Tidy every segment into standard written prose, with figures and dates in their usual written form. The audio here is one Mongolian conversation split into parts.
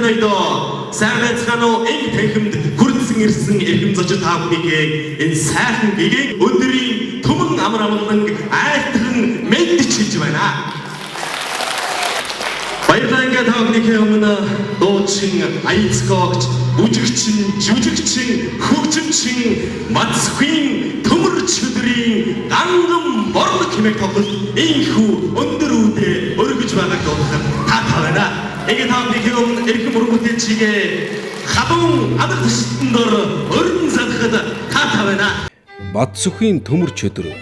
ноёдоо сайн байцгаана уу? Энх танхимд хүрдсэн ирсэн эрхэм зочид та бүхнийг энэ сайхан гэгээг өдрийн түмэн амар амгалан айлтган мэдж хэлж байна. Баярлалаа ингээд та бүхний өмнө дуучин, аяцгоогч, бүжигчин, жүжигчин, хөгжимчин, мацхийн төмөрч өдрийн ганган борлог хэмээх тоглолт энхүү өндөр үедээ өргөж байгааг дуудахад таатай байна. Ингээд та бүхний өмнө эрхэм уран бүтээлчигээ хадуун адаг төсөлтөнд өрн залхад таатай байна. Бадсүхийн төмөрч өдөр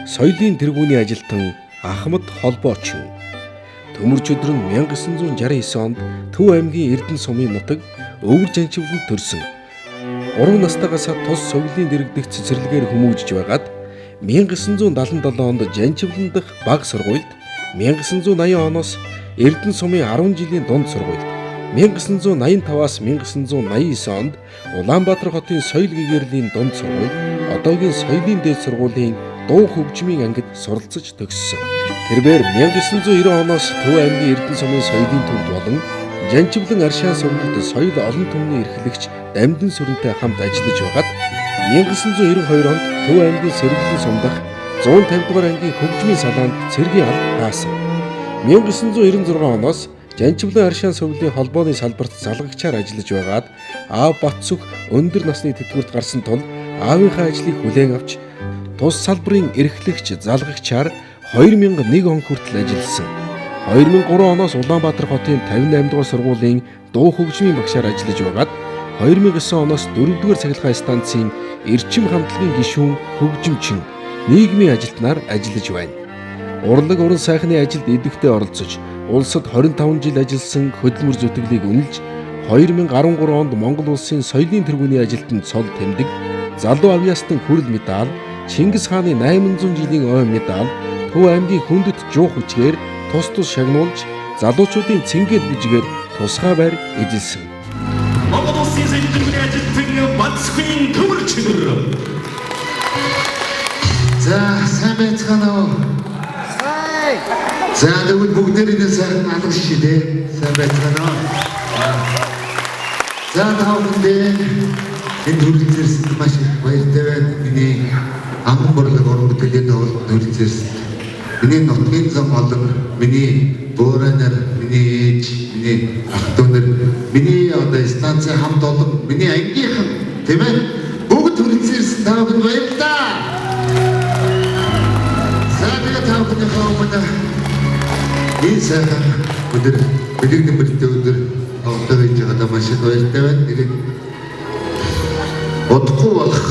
соёлын тэргүүний ажилтан Ахмад холбоочин. Төмөрч өдөр нь 1969 онд Төв аймгийн Эрдэнэ сумын нутаг Өвөр Жанчивланд төрсөн. 3 настайгаас тус соёлын дэргэдэх цэцэрлэгээр хүмүүжж байгаад 1977 онд Жанчивлан дахь баг сургуульд, 1980 оноос Эрдэнэ сумын 10 жилийн дунд сургуульд, 1985-аас 1989 онд Улаанбаатар хотын соёл гэгэрлийн дунд сургууль, одоогийн соёлын дээд сургуулийн дуу хөгжмийн ангид суралцж төгссөн. Тэрээр 1990 оноос Төв аймгийн Эрдэнэ сумын соёлын төвд болон Жанчивлан аршаан сургуульд соёл олон түмний эрхлэгч Дамдын сүрэнтэй хамт ажиллаж байгаад 1992 онд Төв аймгийн Сэргэлэн сум дахь 150 дугаар ангийн хөгжмийн салаанд цэргийн алд хаасан. 1996 оноос Жанчивлан аршаан сургуулийн холбооны салбарт залгагчаар ажиллаж байгаад Аав Батсүх өндөр насны тэтгэврт гарсан тул аавынхаа ажлыг хүлээн авч тус салбарын эрхлэгч залгагчаар 2001 он хүртэл ажилласан. 2003 оноос Улаанбаатар хотын 58 дугаар сургуулийн дуу хөгжмийн багшаар ажиллаж байгаад 2009 оноос 4 дугаар цахилгаан станцын эрчим хамтлагийн гишүүн хөгжимчин нийгмийн ажилтнаар ажиллаж байна. Урлаг уран сайхны ажилд идэвхтэй оролцож, улсад 25 жил ажилласан хөдөлмөр зүтгэлийг үнэлж, 2013 онд Монгол улсын соёлын тэргүүний ажилтанд цол тэмдэг, залуу авьяастан хүрэл медаль, Чингис хааны 800 жилийн ой медаль, Төв аймгийн хүндэт жуух хүчгээр тус тус шагнуулж, залуучуудын цэнгээд бүжгээр тусгай байр эзэлсэн. Монгол улсын соёлын тэргүүний ажилтан Бадсүхийн төмөрч өдөр. За, сайн байцгаана уу? За, тэгвэл бүгдээрээ сайн алгаш шидэ. Сайн байцгаана уу? За, таавдээ энэ төрлийн зэрэсэнд маш их баяртай байна. Миний аман борлог уран бүтээлийн төрлийн зэрэсэнд миний нутгийн зам болон миний бөөрөнөр, миний ээж, миний ах дүү нар, миний одоо станцын хамт олон миний ангийнхан тийм ээ бүгд төрлийн зэрэсэнд таавд баярлалаа. За, тэгээд таавдны хаамна энэ сайхан өдөр бидний мэдээ өдөр одоо хийж байгаа маш их баяртай байна. Тэгээд удахгүй болох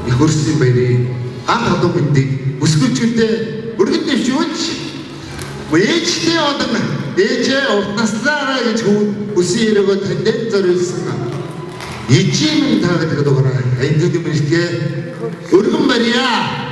их өрсөлийн баярыг анх одоо мэдээ өсгөөчөндөө өргөд дэвшүүлж ээжтэй одоо ээжээ урт наснаараа гэж үсэн ирэгөө тандад зориулсан ижим таагаад байгаа айдын мэрэгтэй өргөн барья.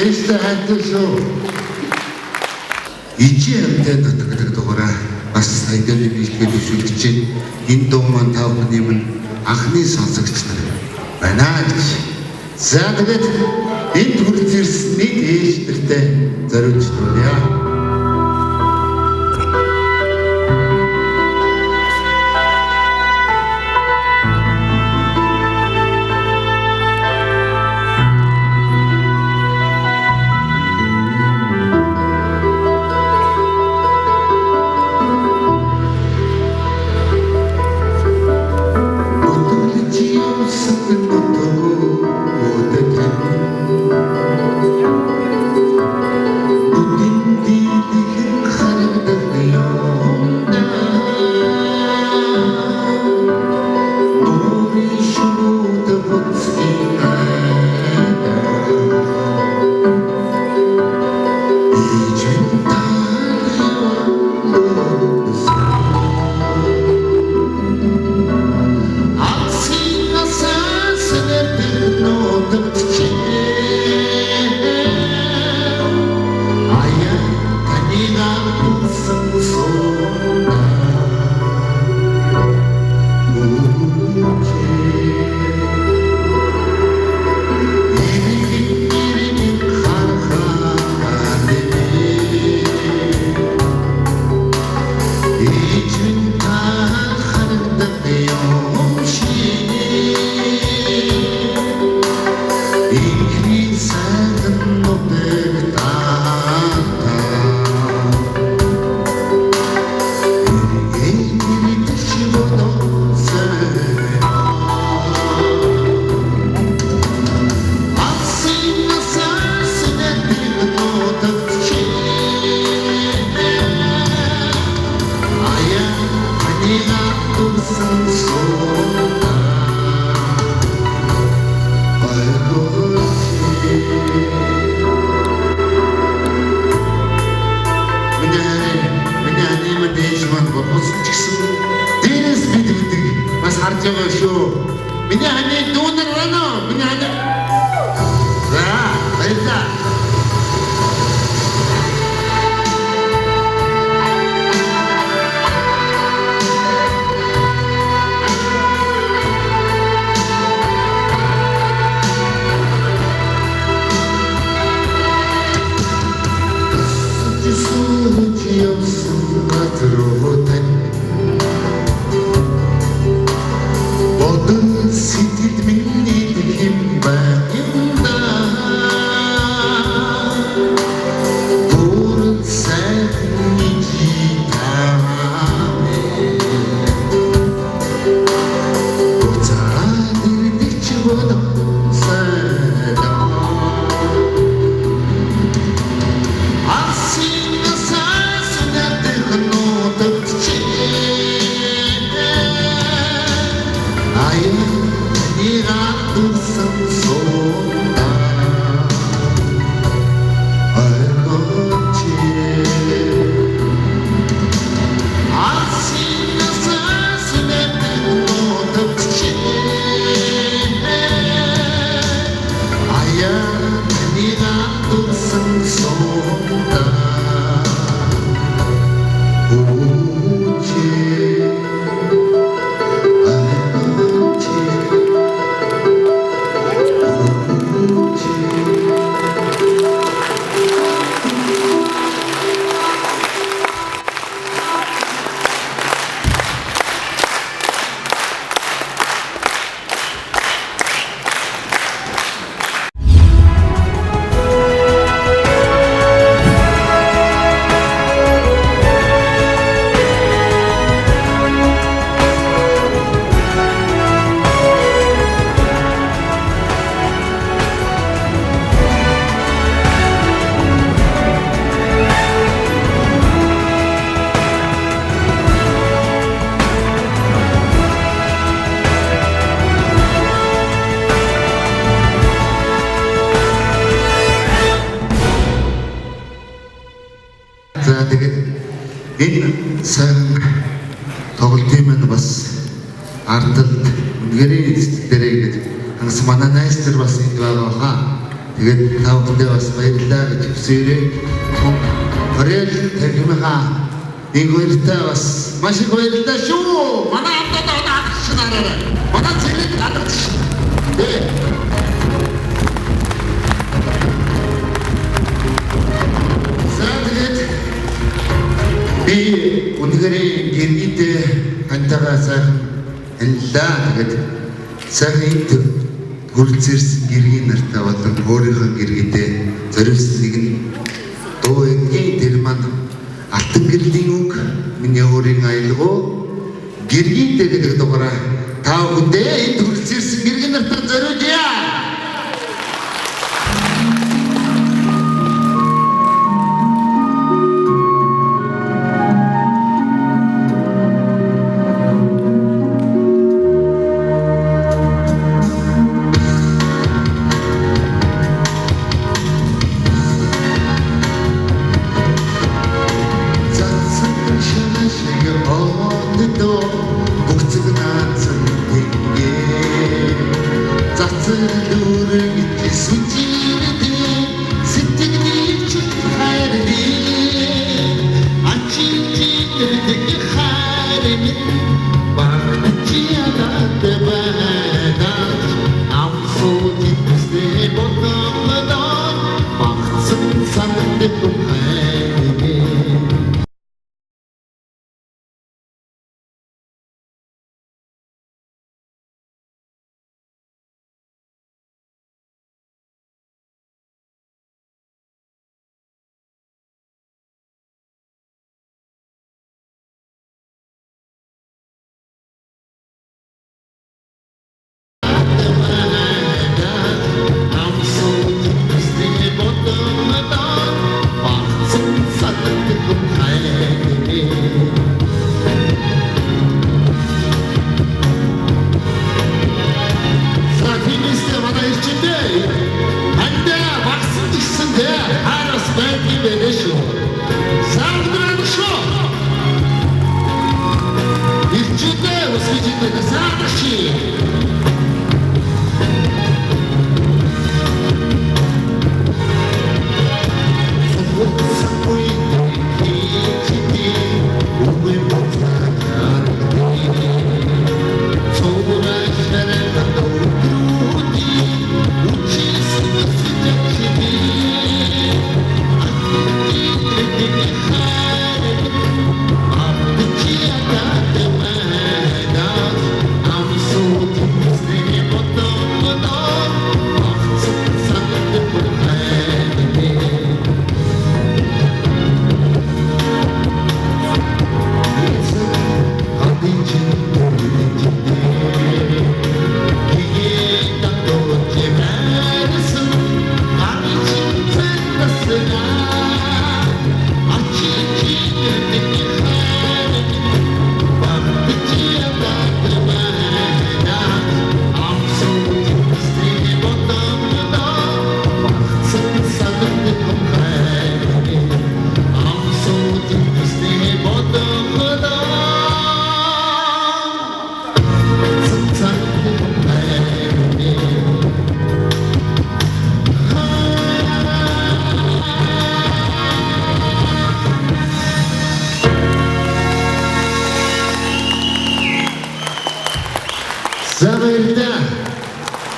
Ээжтэй хайртай шүү. Ижи амтай нутагдаг дугаараа бас саяны бичлэгээ төвшүүлж чинь энэ дуу маань та бүхний минь анхны сонсогч нар байна гэж. За тэгээд энэ төрөлд ирсэн нэг ээж нартай зориулж байна. Миний ханы дүүнер байна уу? Миний ханы. За, баярлалаа. Сэтгэл миний хэм байна. бас ардалд үнэхээр эзэдэрэй гэдэг хангас манай найзтар бас энд байгаа хаа. Тэгээд та бүхэндээ бас баярлалаа гэж хүсээрэй. Орел тагмаа нэг хоёртай бас маш их баярлалаа шүү. Манай хамтдаа даадагчнаараа. Манай зэрэг даадагч. Тэгээд би үнэхээр гэргийдээ хантагаа сайхан хэллаа. Тэгээд сайхан энд хүрэлцээрсэн гэргийн нартай болон өөрийнхөө гэргийдээ зориулсан нэгэн дуу энгийн тэр маань алтан гэрлийн үг миний өөрийн аялгау гэргийдээ гэдэг дугаараа та бүхэндээ энд хүрэлцээрсэн гэргийн нартай зориулъя.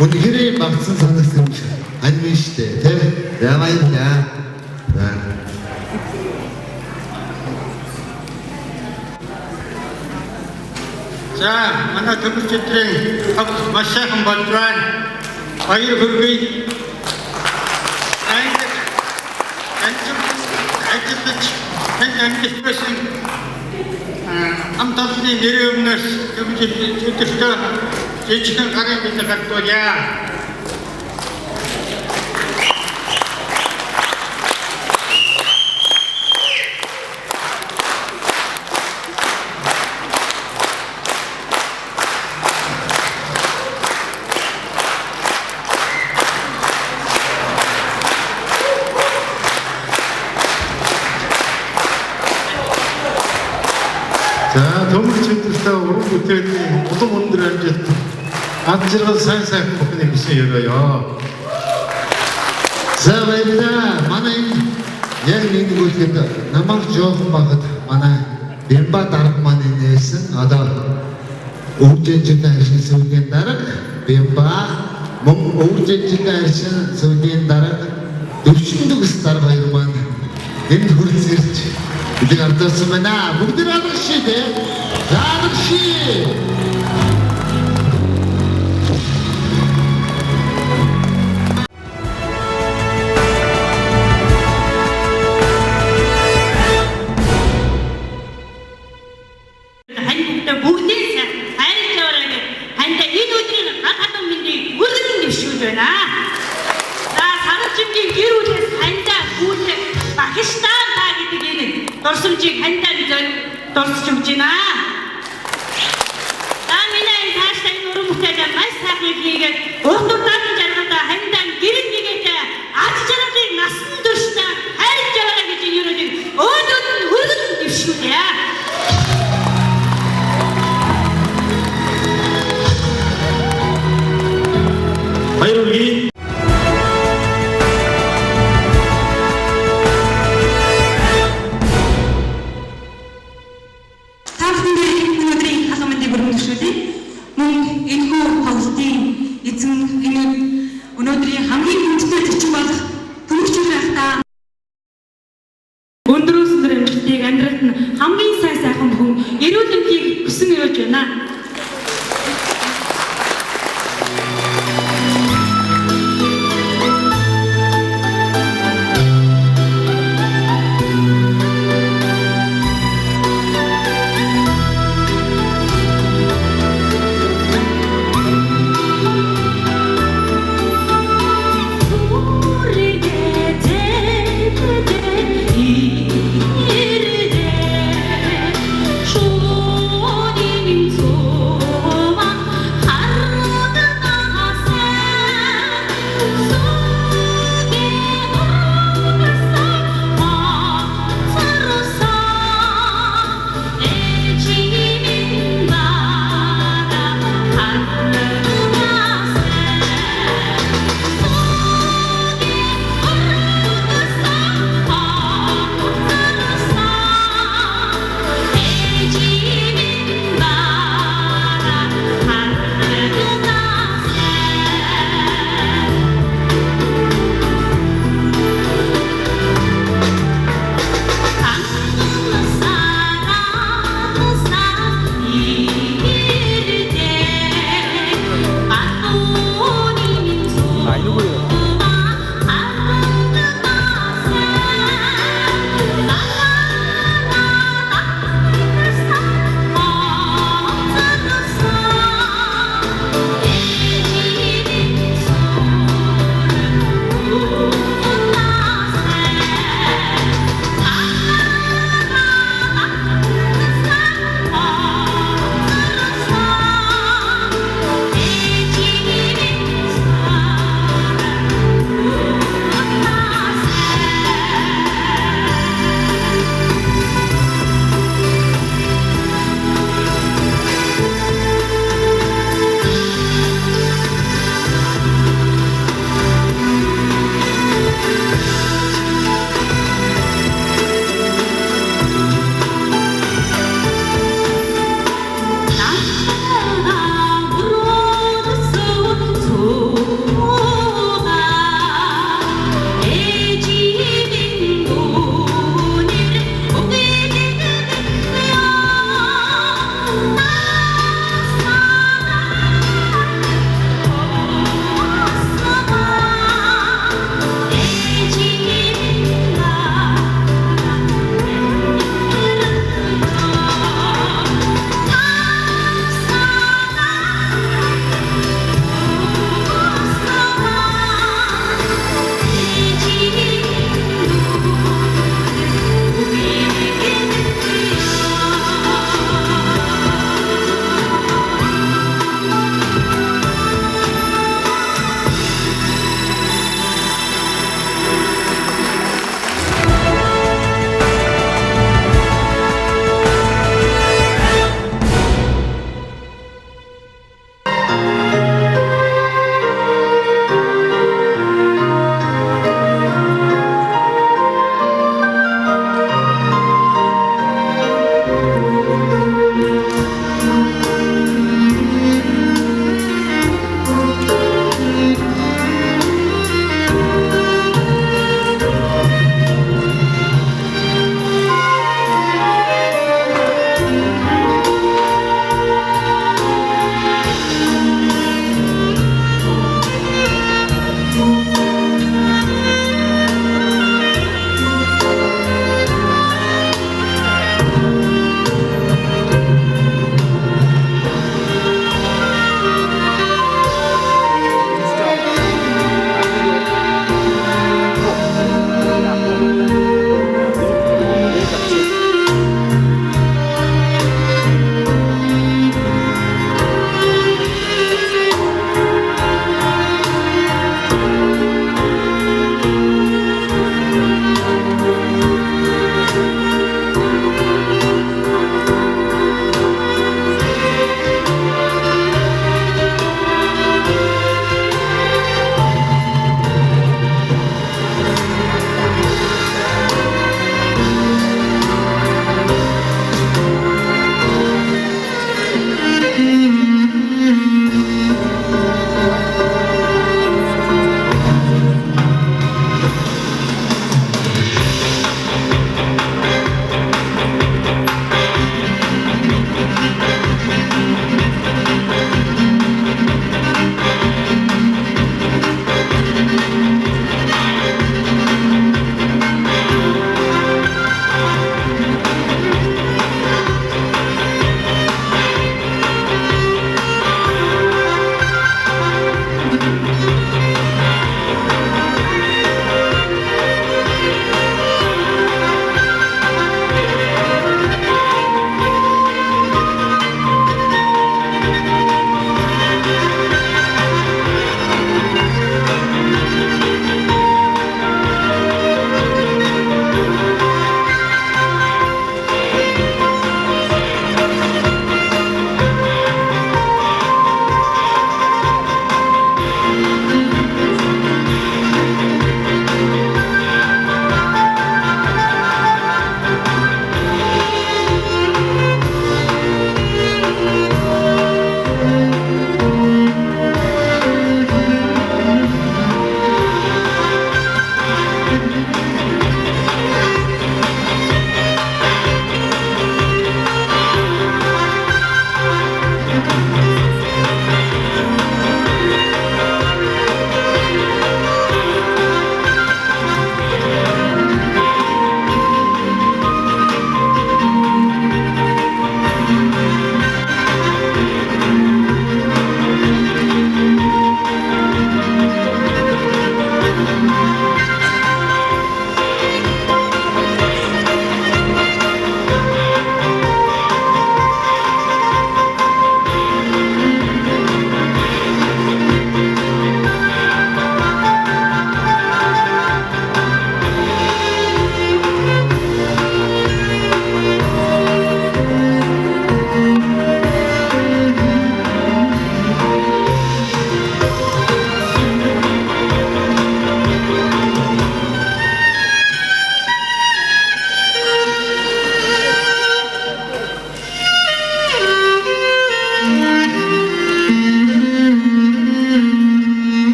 Үнэхээр багцсан санагдсан аним штэ тий. Баярлалаа. За манай төвчдрийн хавц маш сайхан болж байна. Баяр хүргэе. Амжилттай амталтны нэрийн өмнөөс төвчдөртөө жижигхэн гарын бид гартуулъя. 자, 도무지 өдөртөө уран бүтээлийн улам өндөр амжилт ад жаргал сайн бүхнийг хүсэн өрөөё. За баярлалаа. Манай яг нэг үлгээд намайг жоохон багт манай Бямба дарга маань нээсэн. Одоо өвжинжин харшин сүлгийн дарга Бямба мөн өвжинжин харшин сүлгийн дарга Өвчин дүгс дарга хоёр маань энд хүрч ирж бид ардсан байна. Бүгд алгашээ дээ. Алгашээ. Дурсамжийг хандаад дурсч өгч байна. Наминаа энэ тааштай нуруу бүтээл маш сайхан хийгээд уутуртаад жаргалаа хандаа гэрэг нэгээд аж жаргалыг насан туршдаа хайр жаргал гэж юудаг өөдөөд нь хөргөн дэвшүүлээ. баяр хүргэе. Өнөөдрийн хамгийн хүндэтгэл зочин болох Төмөрчөд байхдаа өндрөөс өндөр амжилтыг амьдралд нь хамгийн сайхан хүн эрүүл мэндийг хүсэн өрөөж байна. Show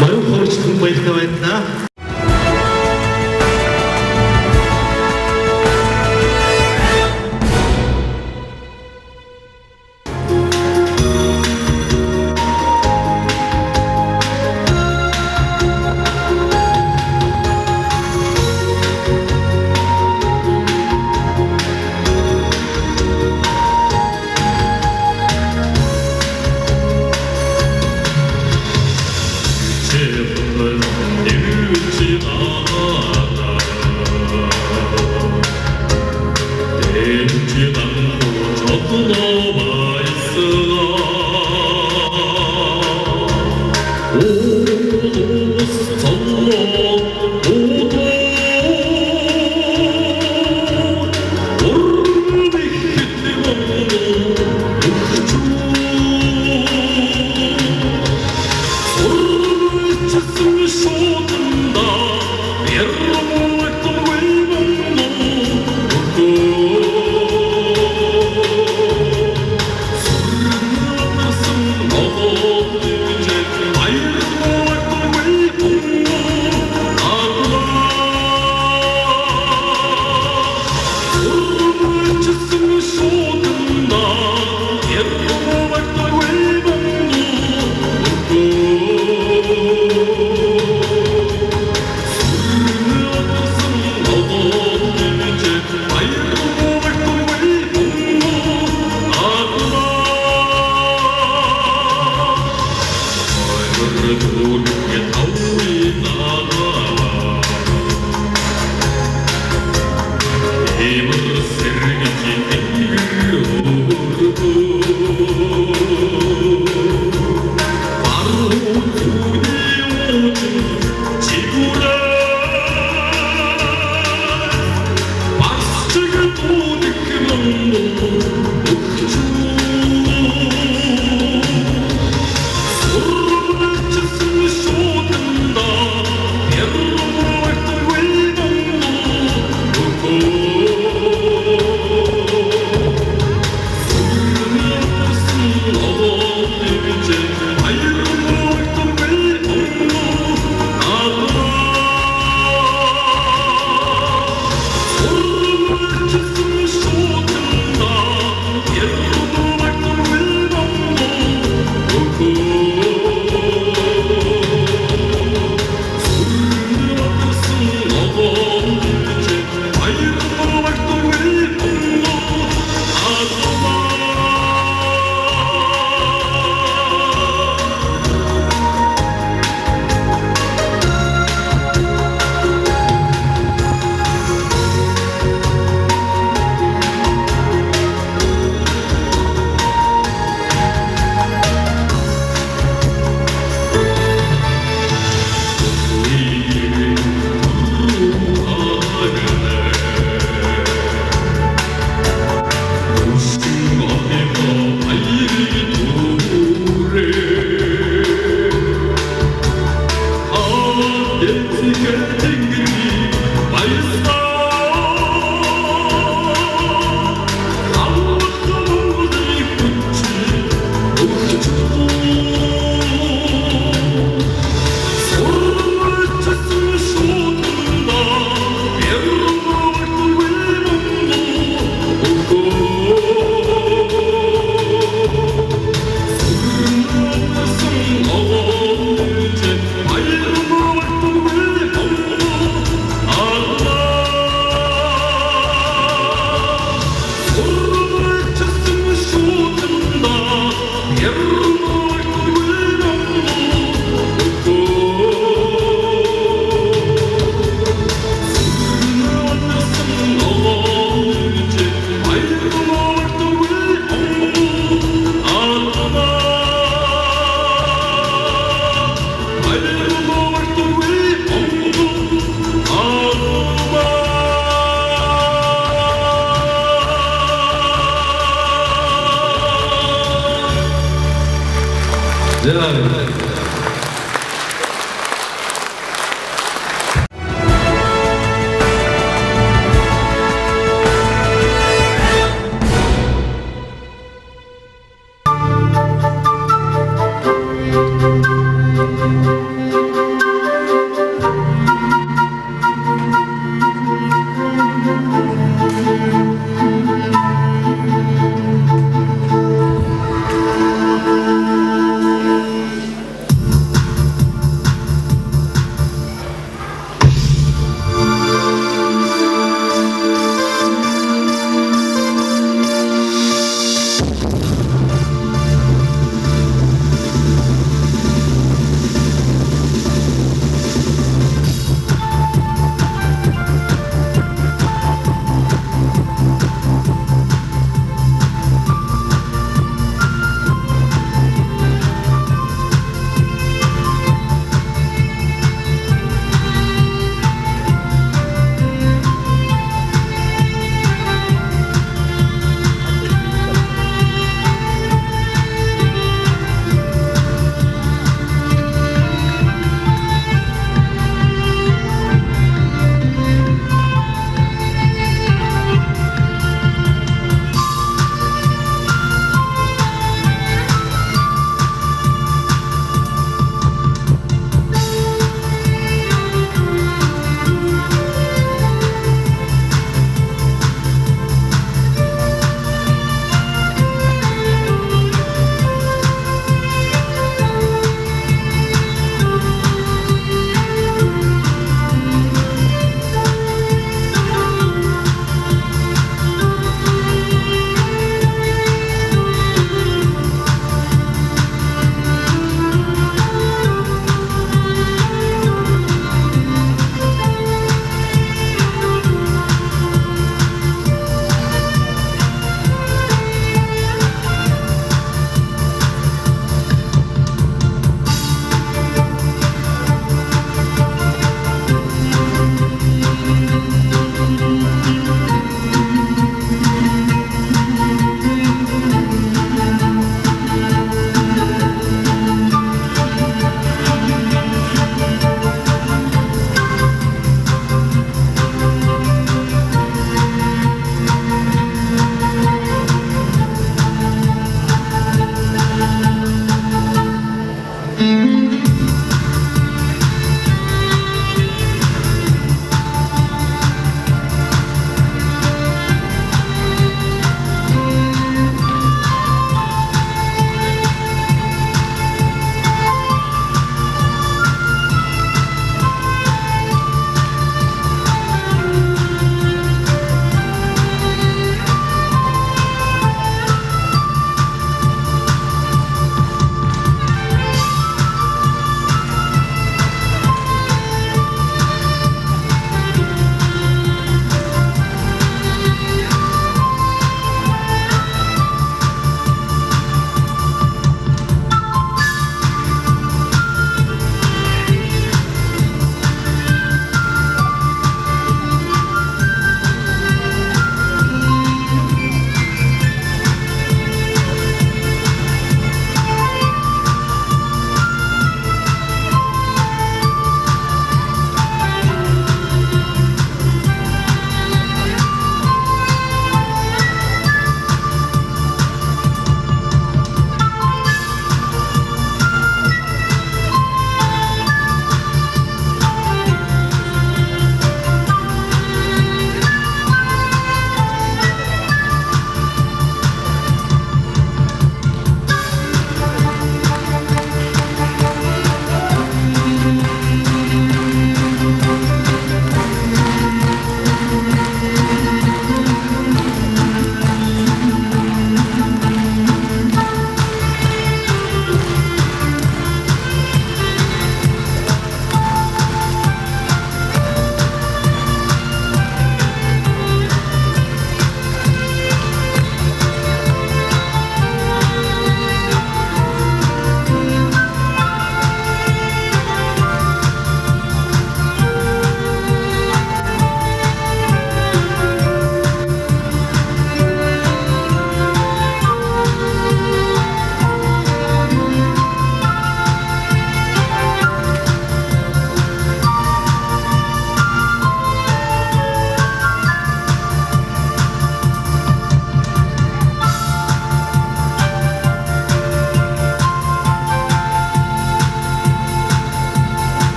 Мөн хөрчлөн баяртай байна.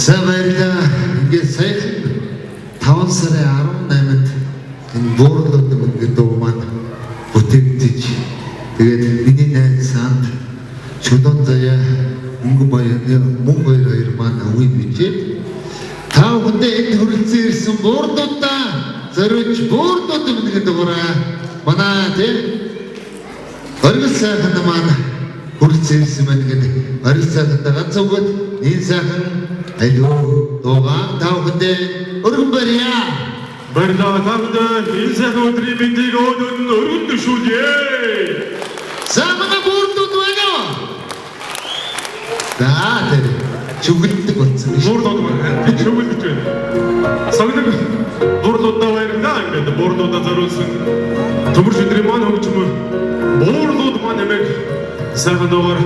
За баярлаа. Ингээд саяхан 5 сарын 18-нд энэ буурлууд гэдэг үг маань бүтээгдэж тэгээд миний найз санд Чулуун заяа мөнгө баяр мөн хоёр маань үе бичээд та бүхэндээ энд хүрэлцэн ирсэн буурлуудаа зориулж буурлууд гэдэг уураа манай тий оргил сайхан маань хүрэлцэн ирсэн байна гэдэг оргил сайхантай ганц үгэд энэ сайхан аюу дуугаа та бүхэндээ өргөн барья. Баярлалаа танд энэ сайхан өдрийн мэндийг өнөөдөр өргөн төшүүлье. Самана буурлууд байна уу? За тэр чүгэлдэг болсон биш. Буурлууд байна. Чүгэлдэж байна. Сагдаг буурлуудаа баярлалаа ингээд буурлуудаа зориулсан төмөр шидрийн маань хөгжмөр буурлууд маань нэмэг сайхан дуугаар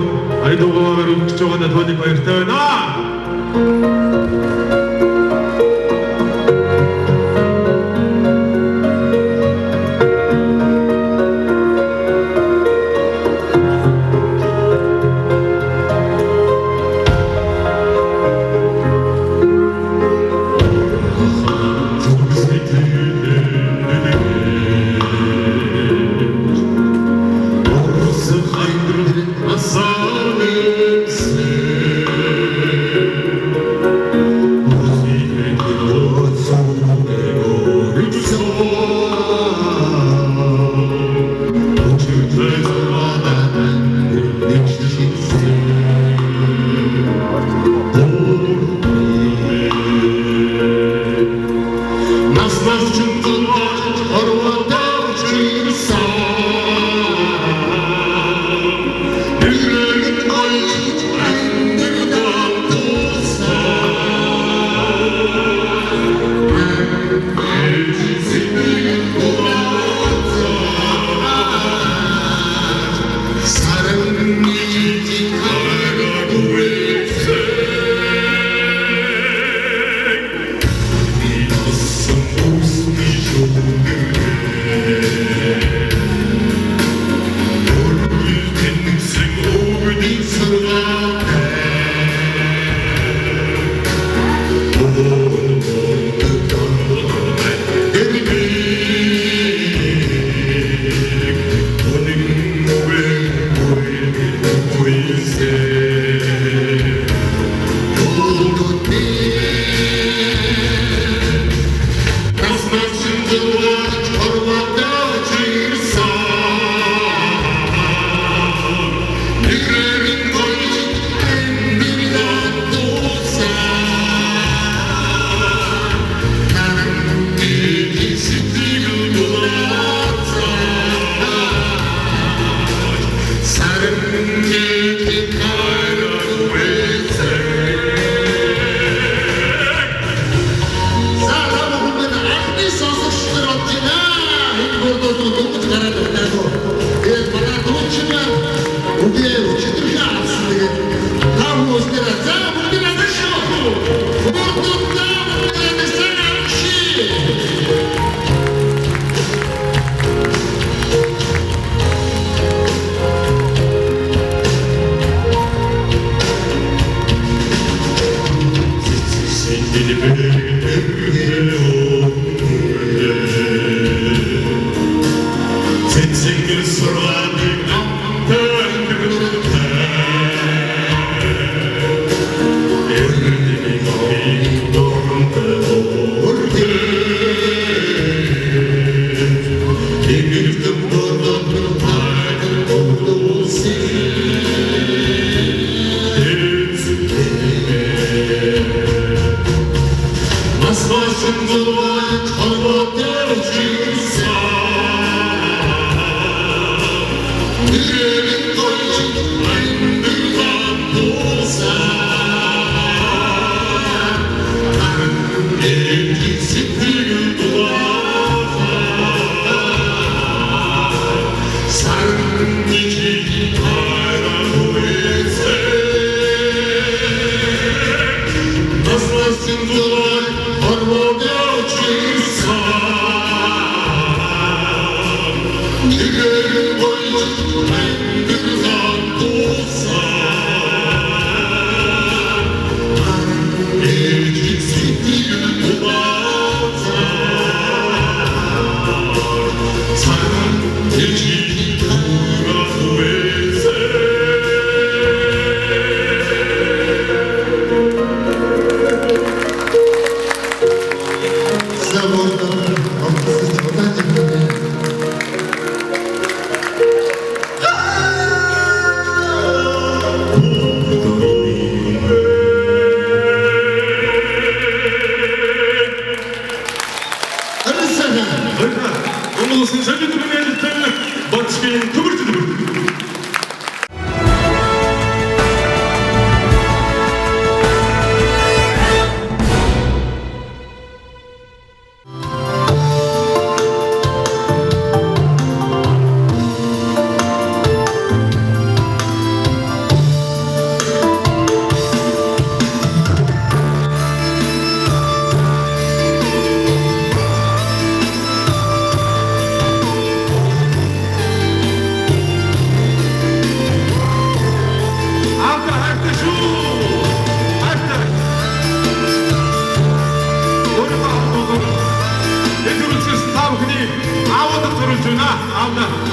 аюугаар өгч байгаа надад баяртай байна. Yeah. 준아 아우나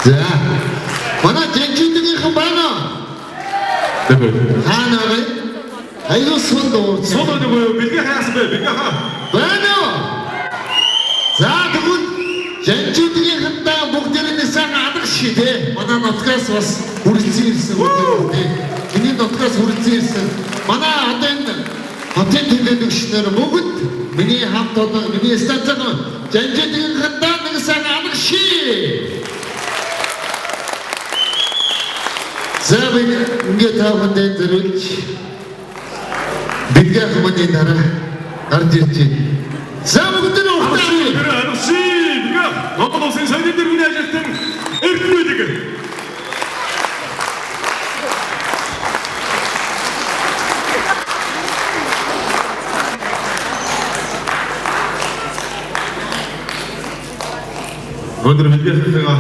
자, манай 젠чүүдийнхэн байна уу? Хаана вэ? Аюу сон дуу. сон нөгөө бэлгээ хаасан бэ? Бэлгээ хаа. Байна уу? За тэгвэл 젠чүүдийнхэнтэй бүгдээрээ сайн алах шээ те. манай нутгаас бас хүрэлцэн ирсэн үгүй. Миний нутгаас хүрэлцэн ирсэн. Манай одоо энэ хотын төлөөлөгчнөр бүгд миний хамт олон миний станцын жанжидгийн хандаа нэг сайн анх ший. Зэвэн ингээд тавхандаа зэрүүлж бидгээ хүмүүний дараа гарч ирж байна. За бүгд нь ухтаа. Монгол улсын соёлын дэргэний ажилтан эрдэнэдэг. Өнөөдөр хэлбэртэйгээ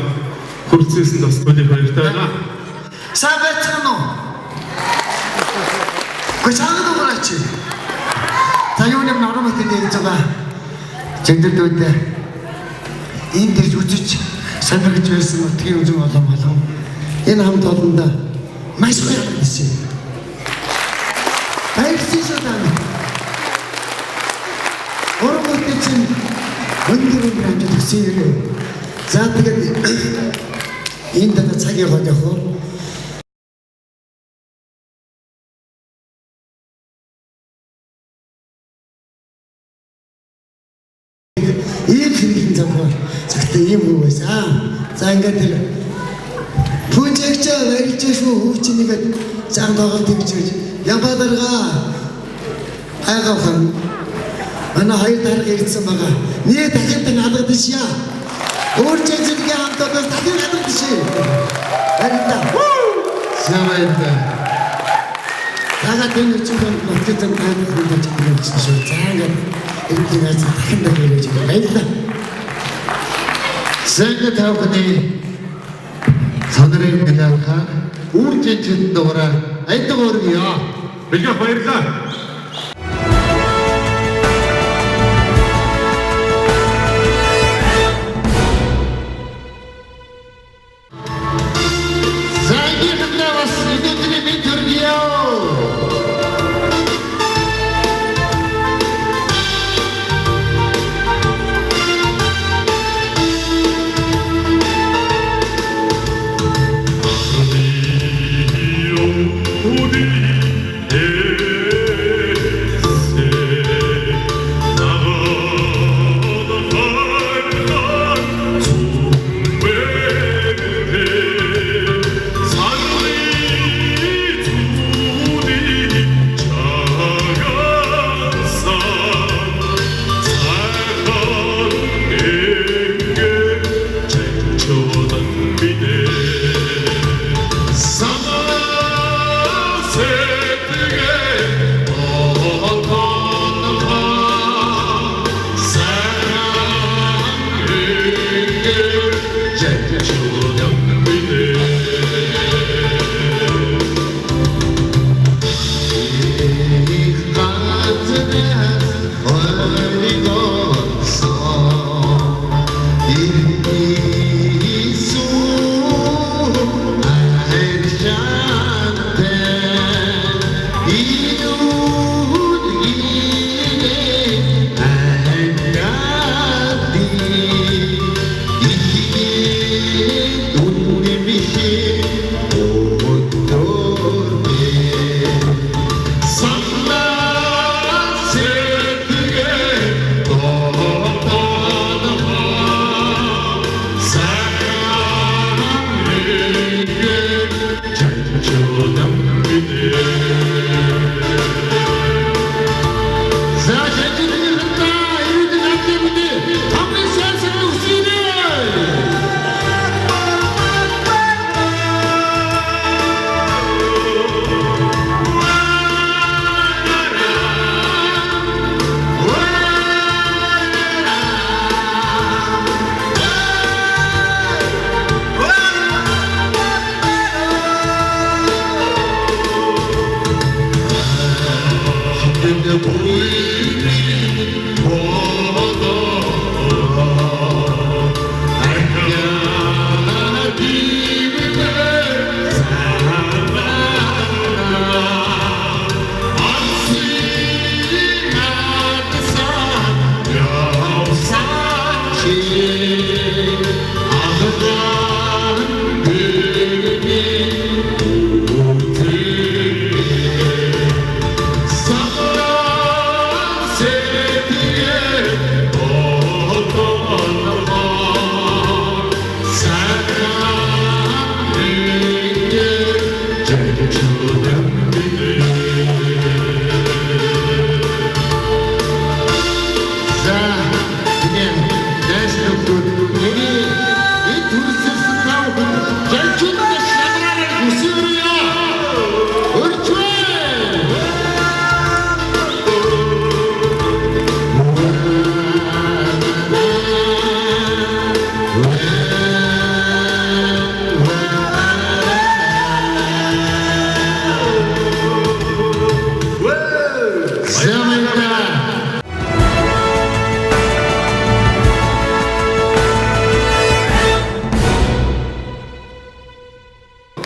хүрэлцээсэн бас бүлэг баяртай байна. Сайн байцгаана уу? Гүцаагаад уураач. Та юу нэм нормалт дээр байгаа. Зэндэрлүүд энэ дэрж үжиж сонирхож байсан нутгийн үзэн олон энэ хамт олондоо маш баяр гэсэн. Баярлалаа. Ормотой чинь өндөр амжилт хүсье. За тэгээд энэ дата цагийн хол явах уу? Ийм хэрэгэн замаар цагтаа ийм үү байсан. За ингээд тэр пүүжэгч баярлжсэн хүүчнийгээд зам доогоо тэгж ямбадарга айгахан манай хоёр дарга ирсэн байгаа. Нээ дахиад наадад шия. Өөрчилгээ хамтдаа дахин наадад шия. Баярлалаа. Самайда. Тагаад энэ үчигэн нутгийн аймагт гэж хэлсэн шүү. За ингээд энэ дахин дагуулж баярлалаа. Сэнгэ тавхны сонирын гэлэнха үржинд дуурай айдаг өргөё. Бэлгээ баярлалаа.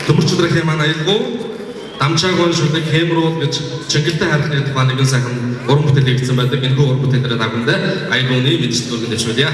төмөрчөдрийн маань аялгүй дамжааг оншуулдаг хэмрууд гэж чиглэлтэй харахны тухай нэгэн сайхан уран бүтээл хийгдсэн байдаг. Энэхүү уран бүтээлээр дагвандаа аялгауны мэдээлэл өргөн дэвшүүлье.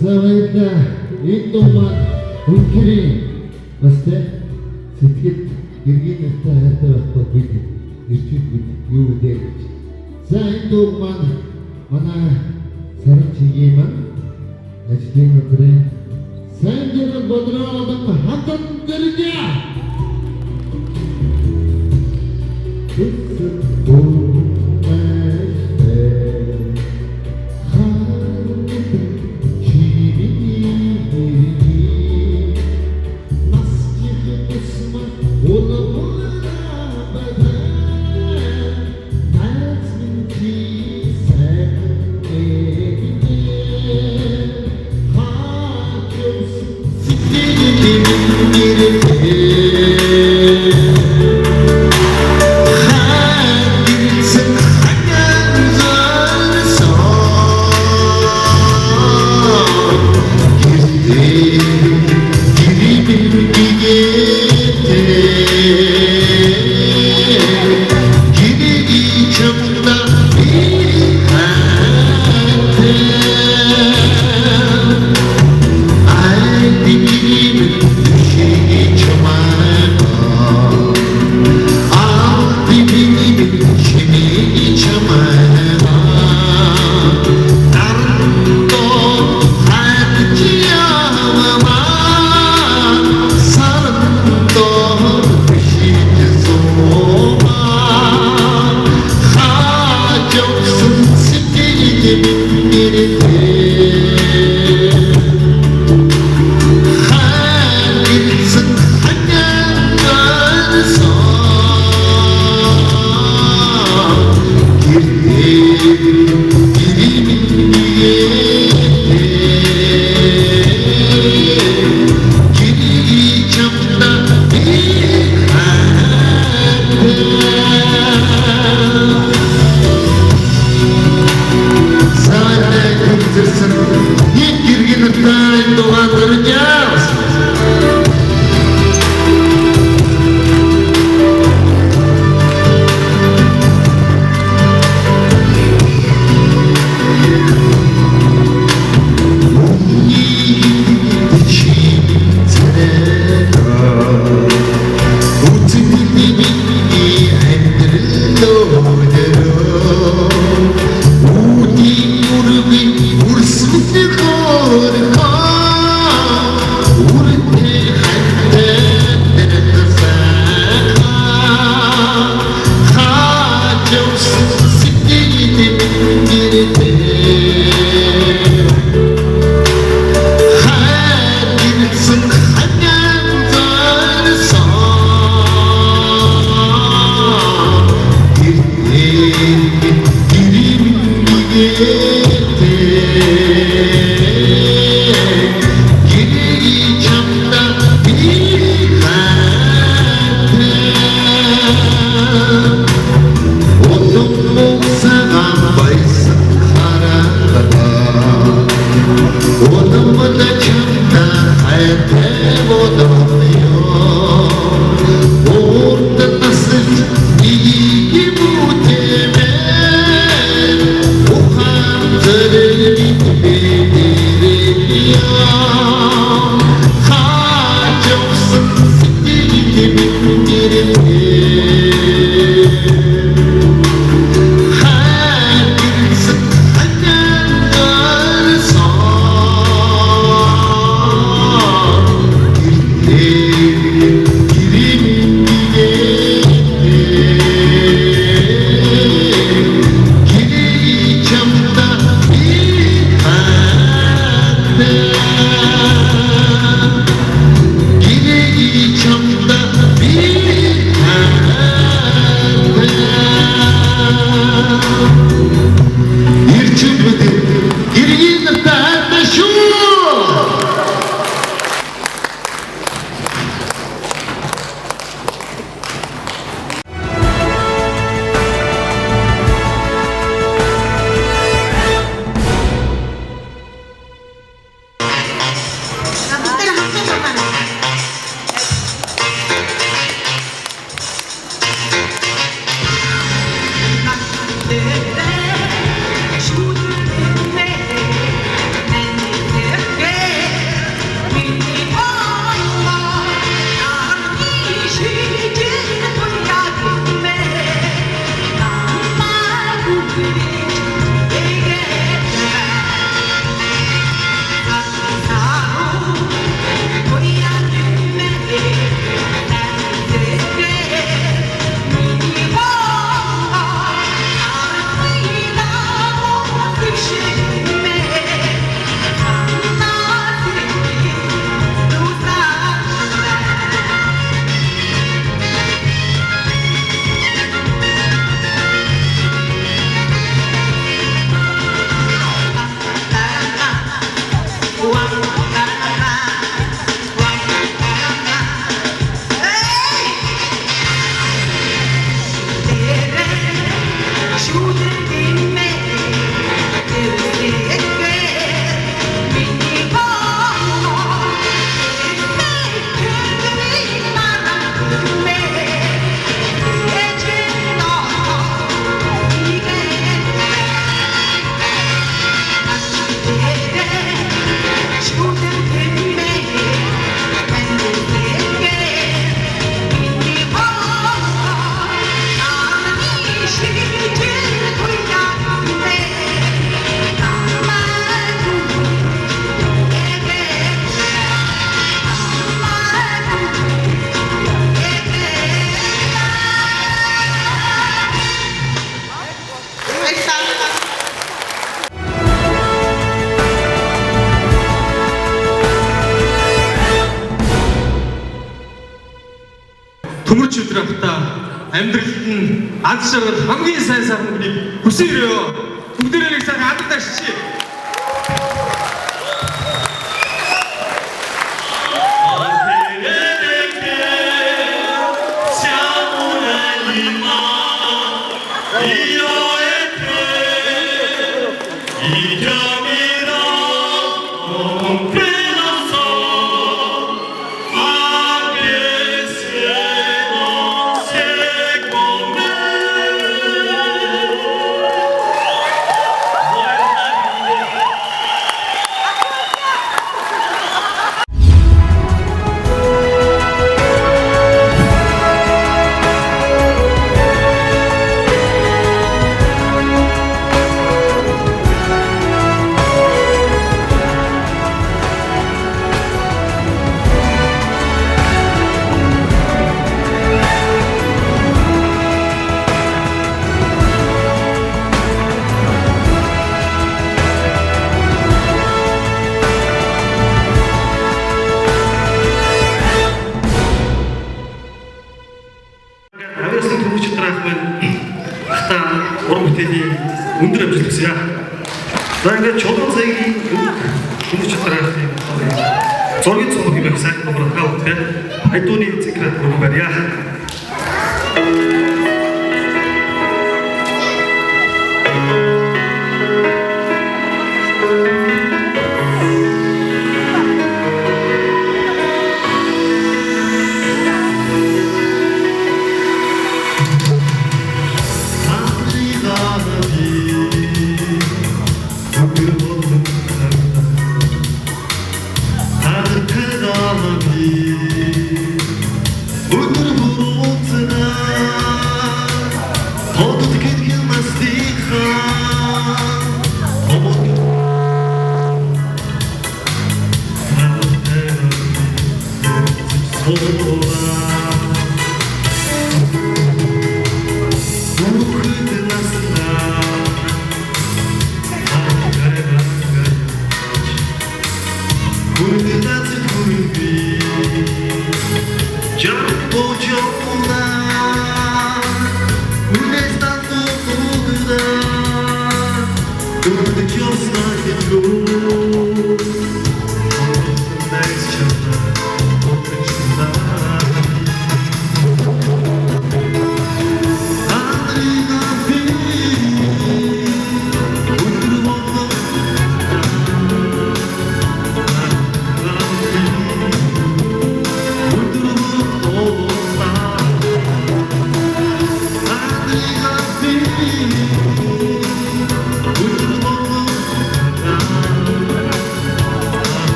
Савайда эндоман үнкэрийн бас тэ сэтгэл гэргийн нэртэй хайртай байхгүй бид ирчүүд бид юу гэдэг гэж. За эндоман манай сарын чигийн маань ажлын өдрийн сайн жаргал бодроод хамтан дэрнэ. Thank you. өдөр авахта амьдралд нь аз жаргал хамгийн сайн сайхан хүнийг хүсээрөө. Бүгдээрээ нэг сайхан амттай шичээ. Авиасны төвч траахмын хата уран бүтээлийн өндөр амжилт хүсье. За ингээд чулуун цагийн төвч траахын зургийн цомог юм их сайн програм гэх хайдууны цэкрэт програм барья.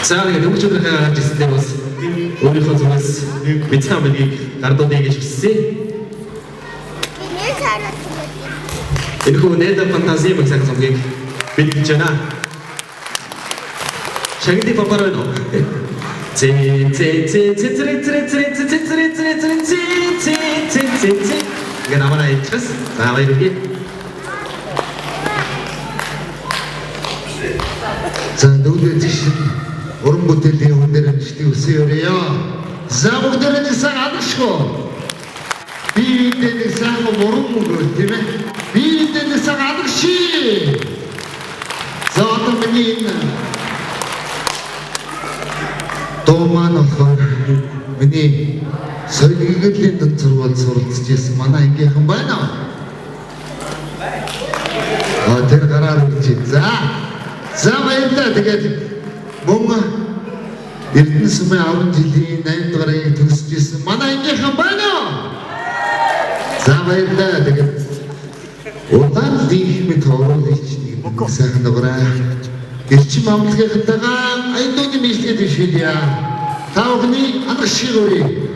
За нэг дөнгөж өдрийнхөө гарч ирсэндээ бас өөрийнхөө зүгээс бицхан бидгийг гардуудыг гэж хүссэн. Энэхүү нээд фантази мэгсэг зомгийг бид гэж байна. Шагди папаар байна уу? Гэнэ амараа ичс. За баярлалаа. За дүүдэд чинь уран бүтээлийн хүнээр амжилтыг хүсье өрөөё. За бүгдээрээ нэг сайн алгашгүй. Бидэд нэг сайн уран мөнгө тийм ээ. Бидэд нэг сайн алгаши. За одоо миний Томан болохоор миний соёлын гэрлийн сургууль суралцж ирсэн манай ангийнхан байна. Тэр гараар үчи. За баярлалаа. Тэгээд мөн Эрдэнэ сумын 10 жилийн 8 дугаарыг төгсөж ирсэн манай ангийнхан байна. За баярлалаа. Тэгээд удаан дийхмэд хоороолж нэг сайхан дугаараа эрчим амтлагийнхантайгаа айдууны нийслэлд ишүүлье. Та бүхний анхшиг өрье.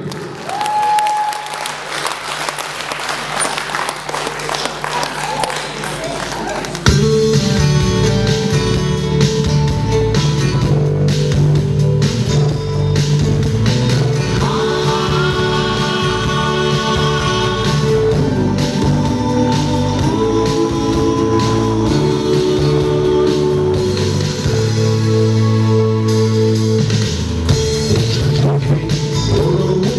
Oh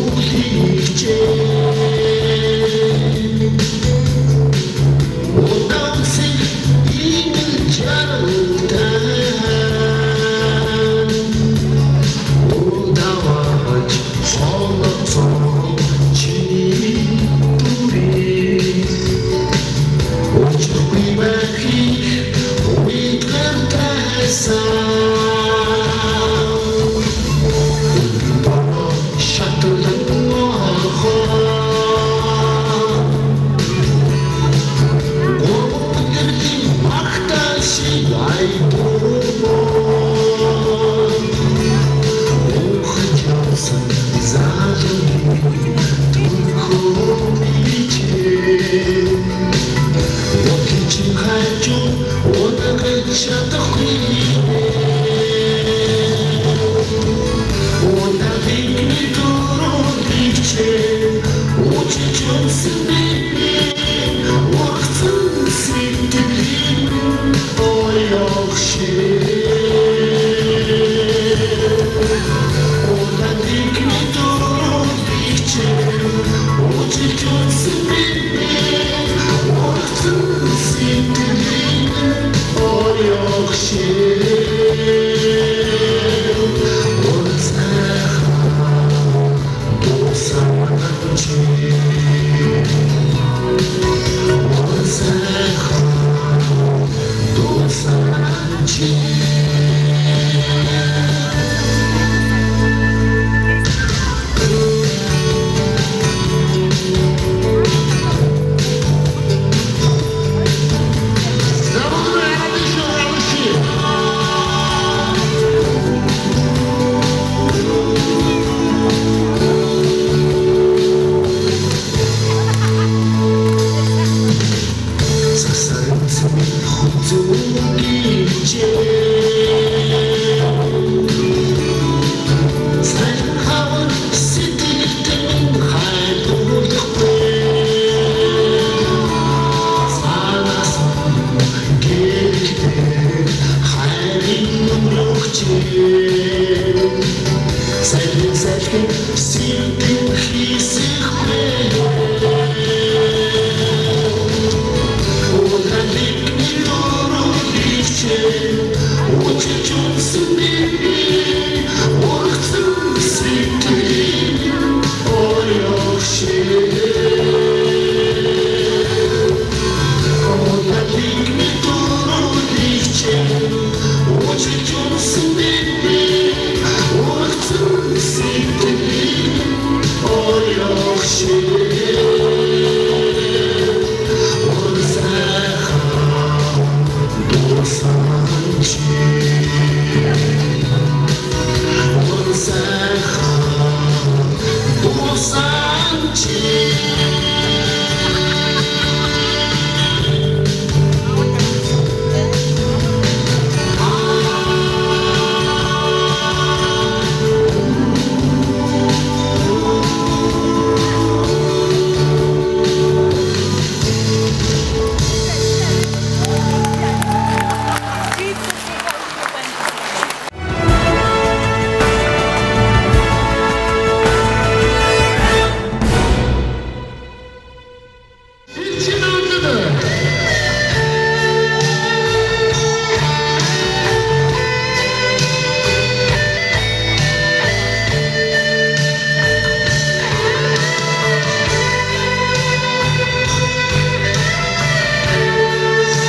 için aldıdır.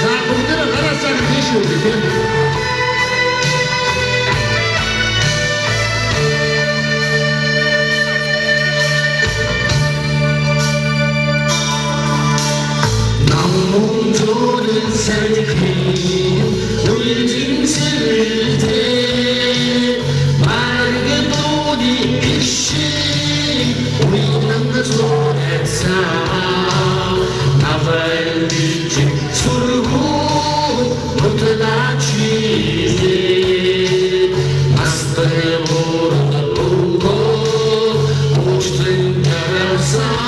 Sakındır karasan teş oldu. Namlu'nun sevdiği Uyudun sevildi Margıdoni işi Uyudun zor etsa Naveldici surgu Mutla çizi Astı vurdu bulgu Uçtun yarasa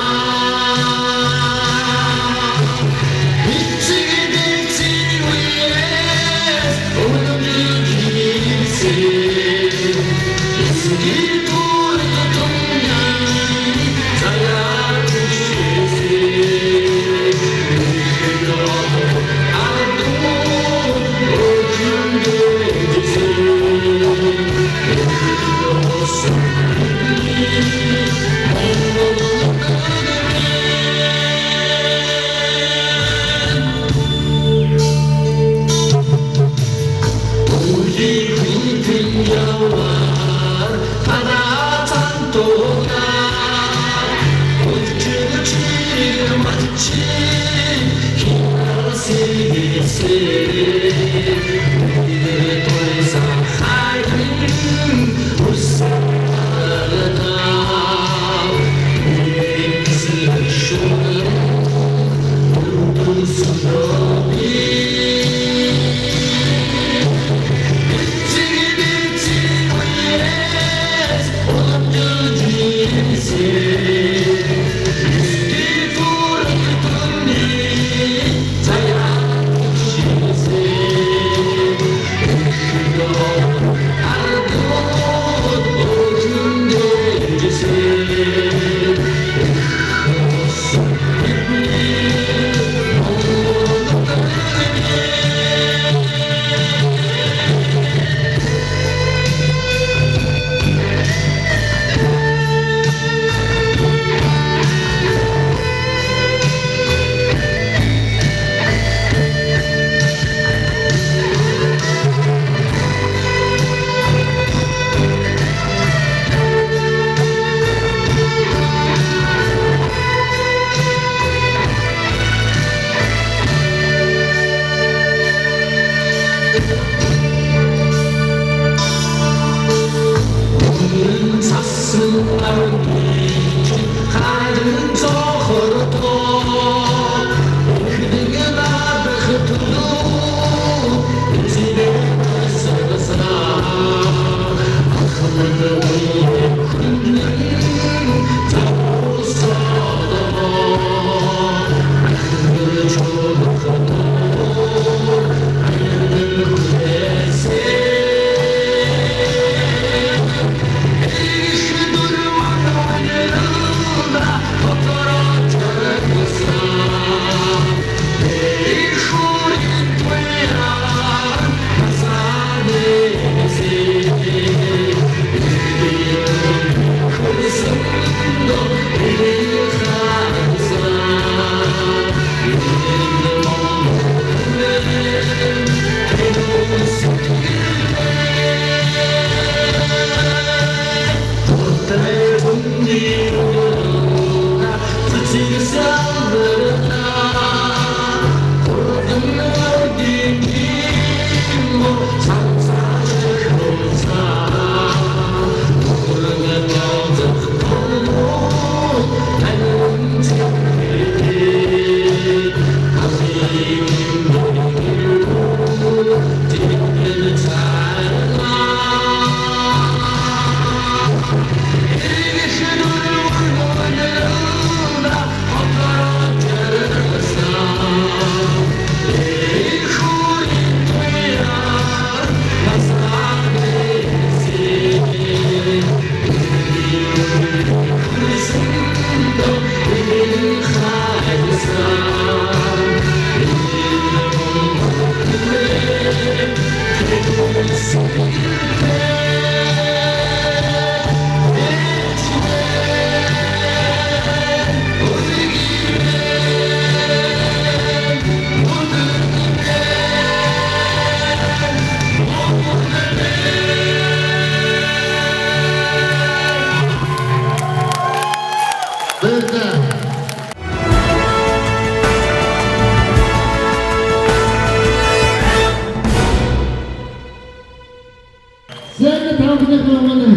манай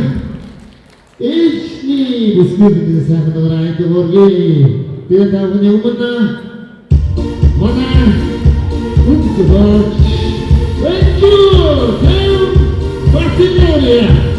эчний бүсгүйн сайхан дугаарыг өгөргий. Тэгээд авны өмнө манай үндсбач Василия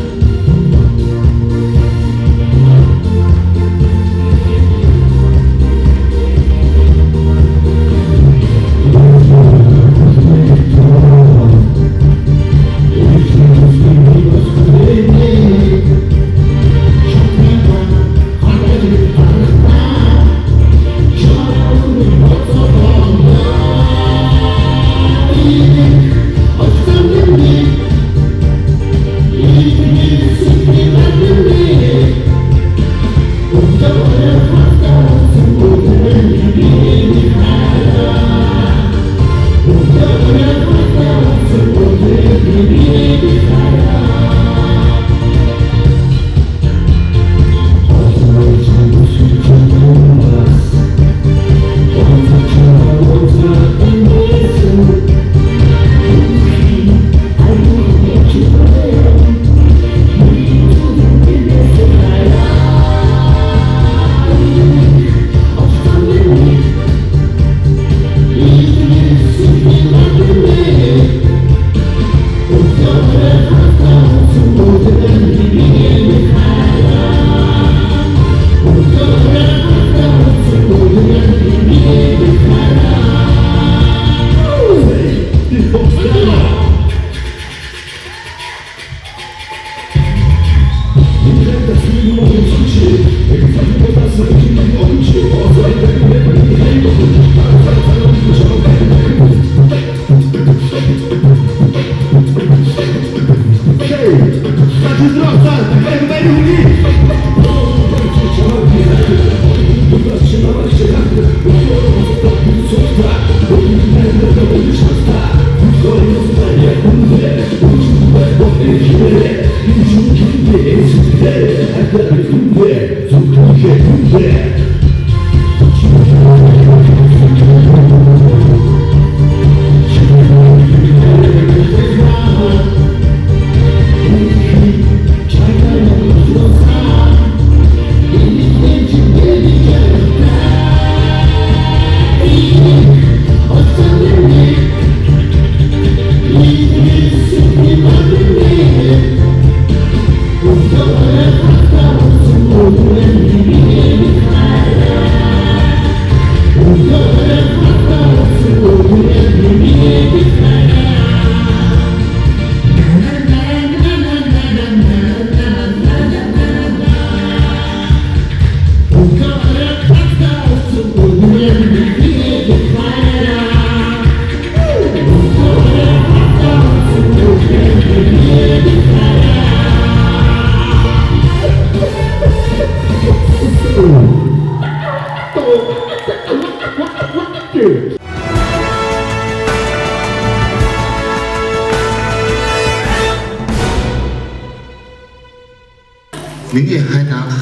Миний хань анх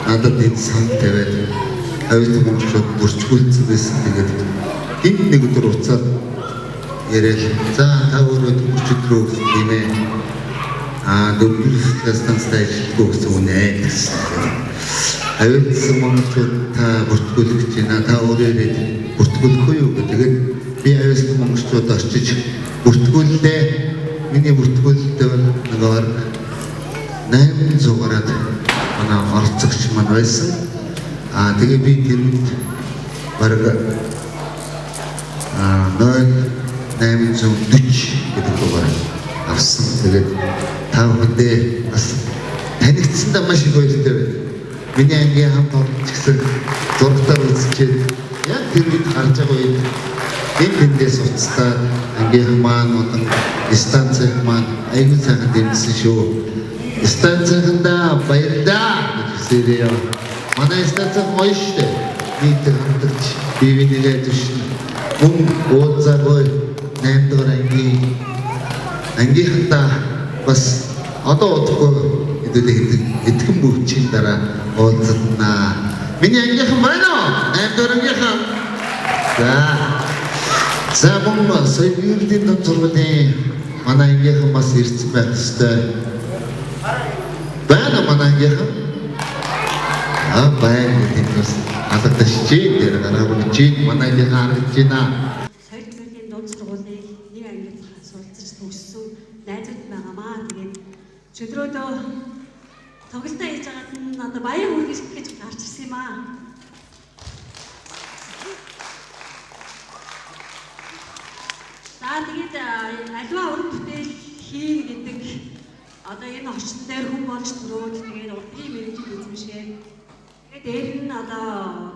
надад энэ сан тавиад авьяас монголчууд бүрчгүүлсэн байсан. Тэгээд энд нэг өдөр уцаад яриад за та өөрөө төрчд рүү тийм ээ. Дөрөвдүгээр станцтай ажилладаг гэсэн үнэ гэсэн. Авьяас монголчууд та бүртгүүлэх чинь та өөрөө бүртгүүлэхгүй юу гэдэг. Би авьяас монголчууд очиж бүртгүүллээ. Миний бүртгүүлэлтэй нэгээр 800 гараад манай орцогч маань байсан. Тэгээ би тэнд бараг 0840 гэдэг дугаар авсан. Тэгээд та бүхэндээ бас танигдсандаа маш их баяртай байна. Миний ангийн хамт олонч гэсэн зургатаар үзчихээд яг тэр үед харж байгаа үед эндээс уцтаа ангийн маань одоо станцын маань аюул сайхан дэмжсэн шүү. Станцында баярлаа гэсээрээ манай станцын гоё штэ. Бид хамтарч бивэнийгээ төшн мөн уулзаагүй 8 дугаар ангийнхандаа бас одоо удахгүй эдгэн бүгчийн дараа уулзснаа. Миний ангийнхан байна уу? 8 дугаар ангийнхан. За мөн соёлын дэнд зурганы манай ангийнхан бас ирсэн байх ёстой. байна манайгийнхан байна гэдэгс алгадаж дээр гараа бүгд манайгийнхан харагдаж байна. Соёл төрлийн дунд сургуулийг нэг ангид суралцаж төгссөн найзууд байгаамаа. Тэгээд өдрөөдөө тоглолтоо хийж байгаад нь одоо баяр хүргэж гэж гарч ирсэн юм аа. За тэгээд аливаа уран бүтээл хийн гэдэг одоо энэ орчин дээр хүн болж төрөөд тэгээд урлагийн мэргэжил эзэмшээд тэгээд дээр нь одоо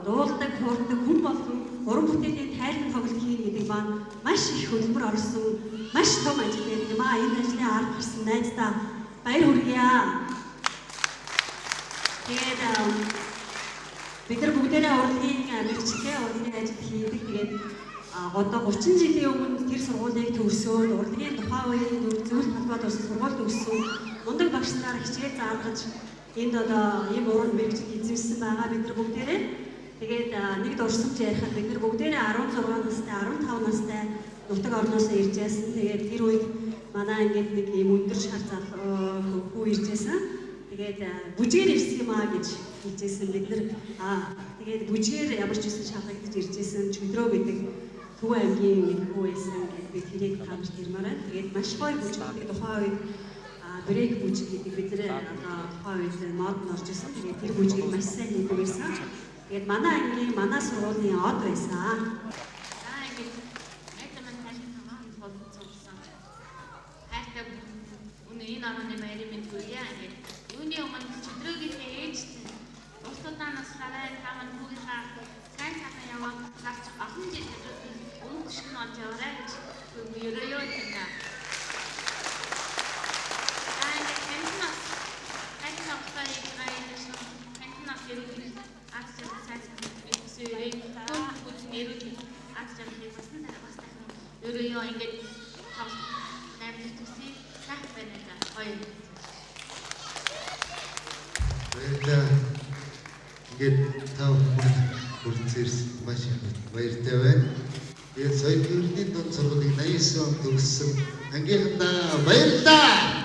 дуулдаг, хуурдаг хүн болсон уран бүтээлийн тайлбар тоглолт хийн гэдэг маань маш их хөлбөр орсон, маш том ажил байдаг юм аа. Энэ ажлын ард гарсан найздаа баяр хүргье. Тэгээд бид нар бүгдээрээ урлагийн мэргэжлийн урлагийн ажил хийдэг. Тэгээд одоо 30 жилийн өмнө тэр сургуулийг төгсөөд урлагийн тухайн үеийн зөвлөлт талбайд усан сургууль төгссөн мундаг багш нар хичээл заалгаж энд одоо ийм уран мэргэжил эзэмшсэн байгаа бид нар бүгдээрээ. Тэгээд нэг дурсамж ярихад бид нар бүгдээрээ 16 настай, 15 настай нутаг орноос ирж байсан. Тэгээд тэр үед манай ингээд нэг ийм өндөр шар зал хүү ирж байсан. Тэгээд бүжгээр ирсэн юм аа гэж хэлжсэн бид нар. Тэгээд бүжгээр ямар ч үсэн шалгагдаж ирж байсан чөдрөө гэдэг Төв аймгийн нэг хүү байсан гэдэг би тэрийг хамт ирмээрээ. Тэгээд маш гоё бүж гэдэг тухайн үед брейк бүж гэдэг бид нэр одоо тухайн үед мод норж ирсэн. Тэгээд тэр бүжгийг маш сайн хийдэг байсан. Тэгээд манай ангийн манай сургуулийн од байсан. За ингээд мэдэмэн тайлбар хамаан болсон. Хайртай өнөө энэ орны баярын мэдгүйе. Ингээд юуны өмнө чөдрөгийн ээж устдаа наслаарай таман хүүгийнхаа сайн сайхан яваад гарч олон жил өмнө шиг нож яваарай гэж ерөөё гэнэ. Ерөөё ингээд тав найрч төсөө сайх байна да. Хоёр. Ингээд тав хүрцээрс маш их баяртай байна. Тэгээд соёл төрлийн дунд сургуулийг 89 онд төгссөн ангийнхандаа баярлалаа.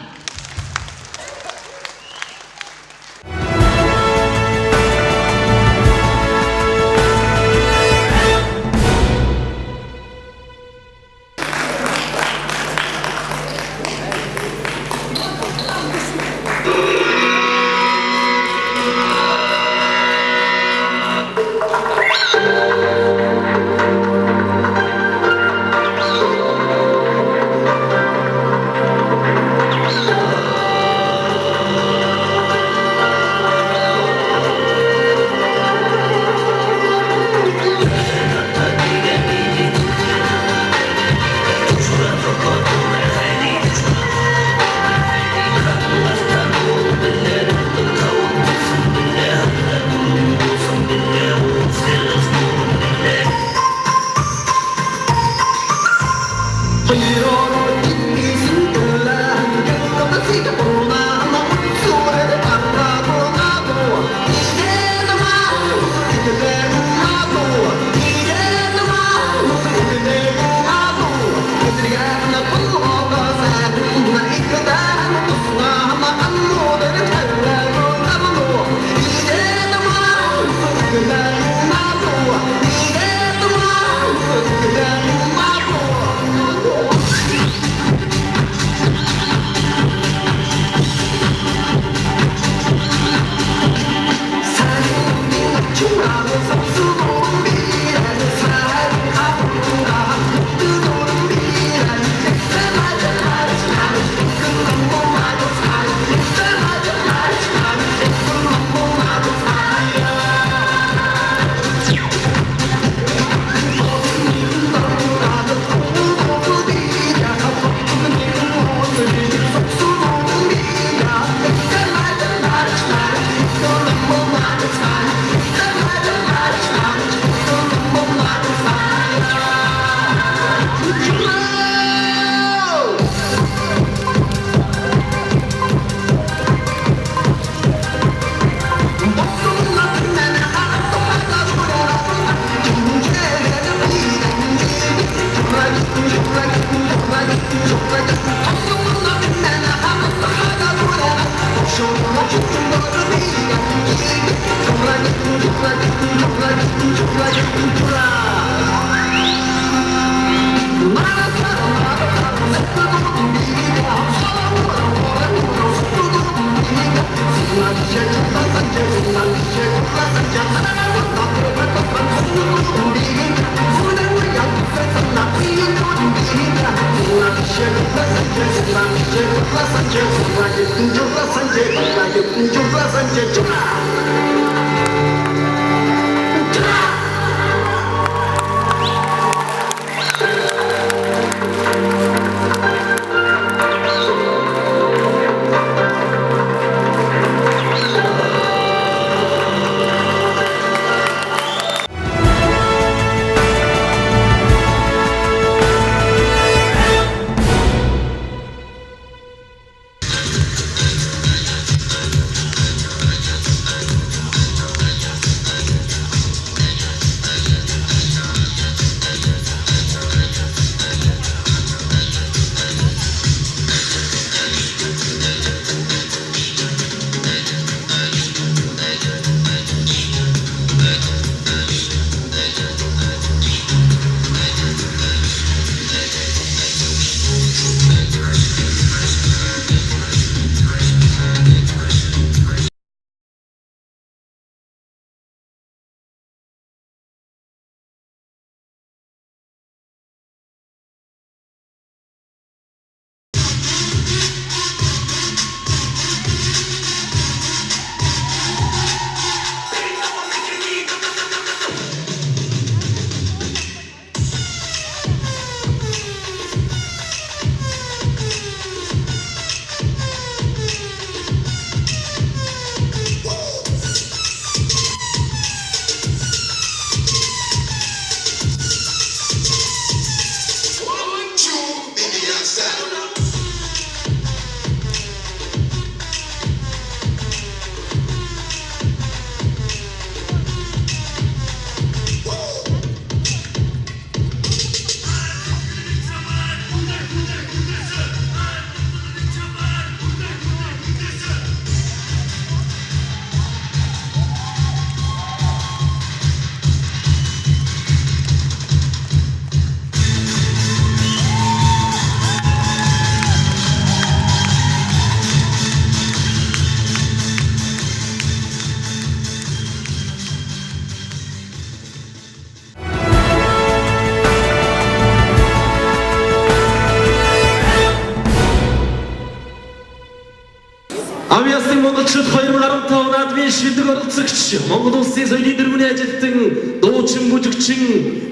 Монголчууд 2015 наадмын шилдэг оролцогч Монгол Улсын соёлын дэргэний ажилтан дуучин бүжигчин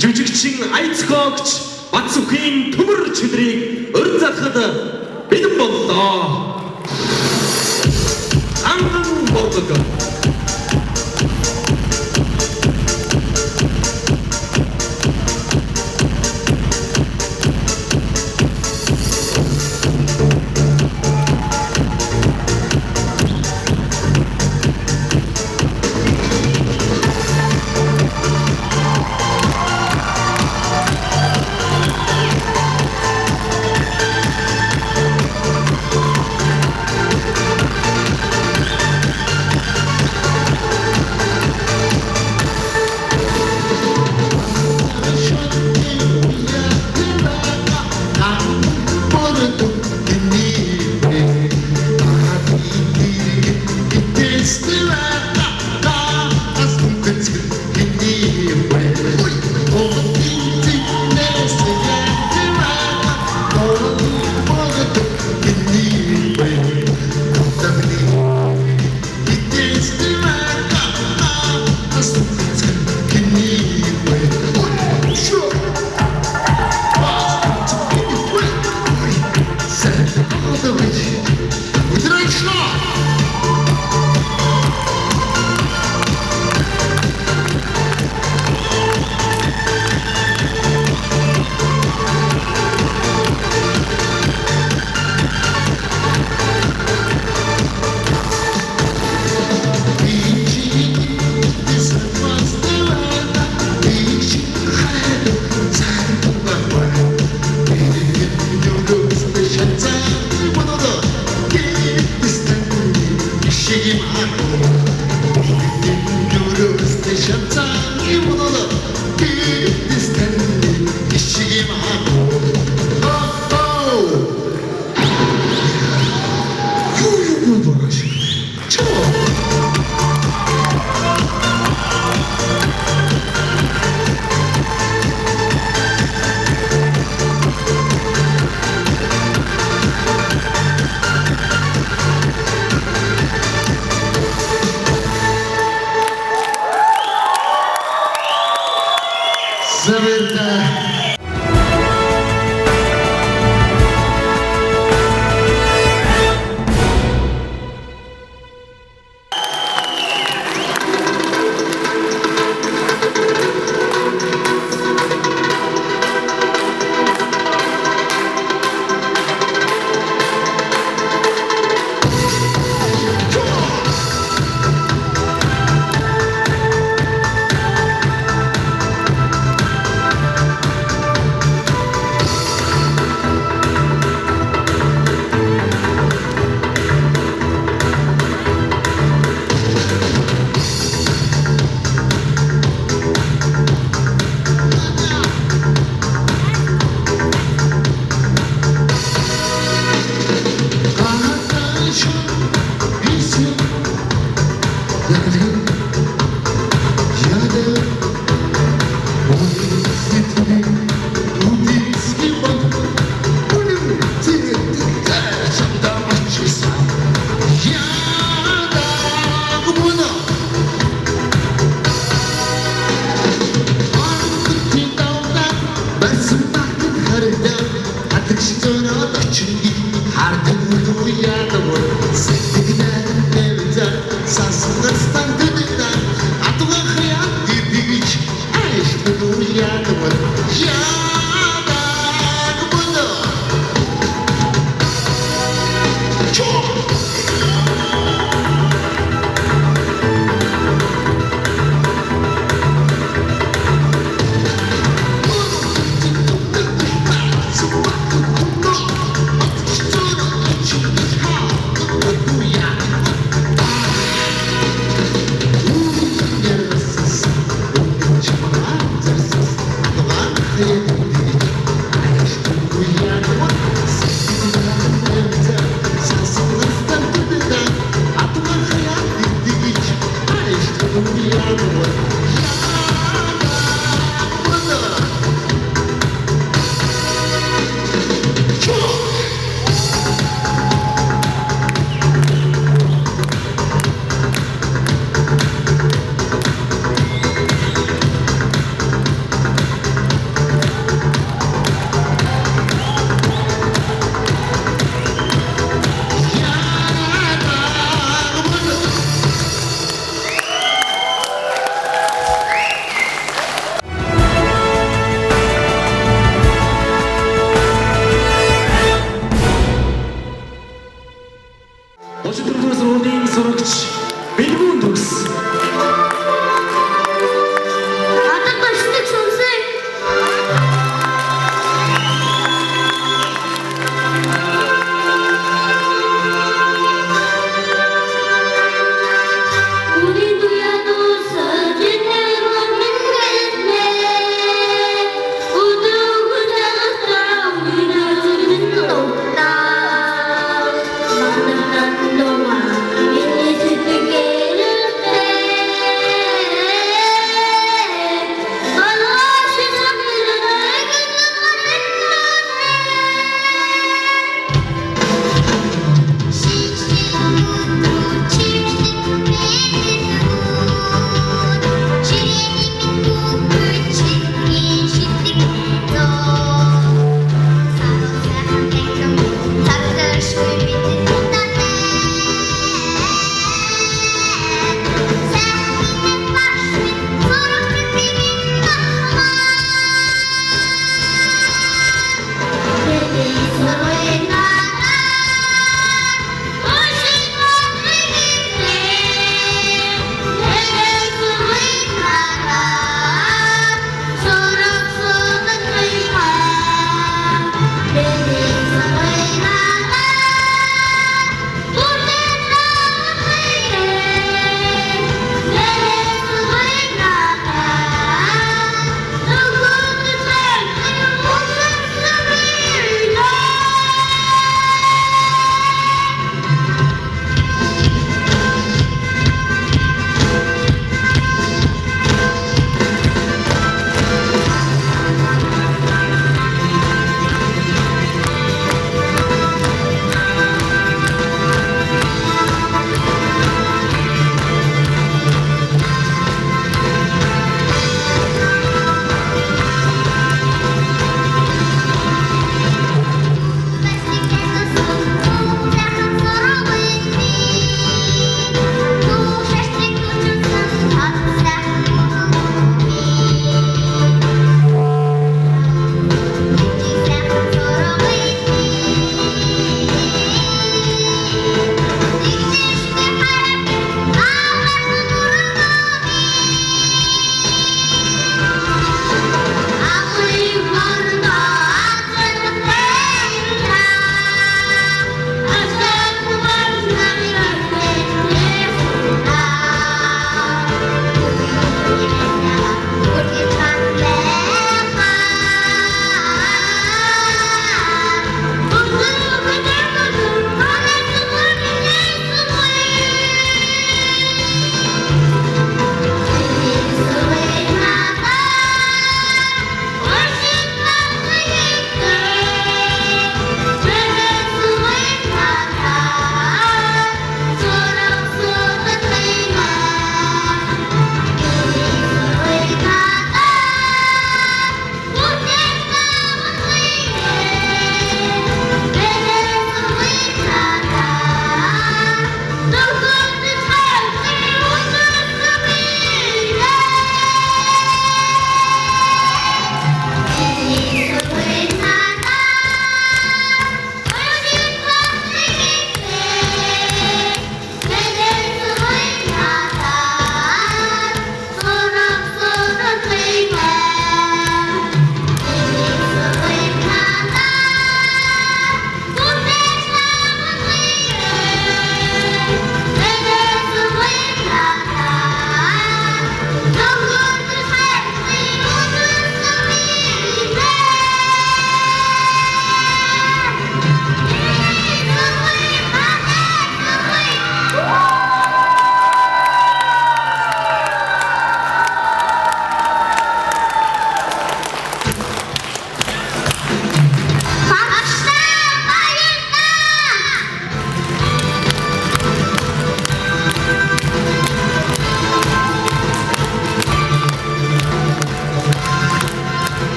жүжигчин аяцгоогч Бацүхийн төмөр чөдрийг өрн залхад бэлэн боллоо. Анган бодлого.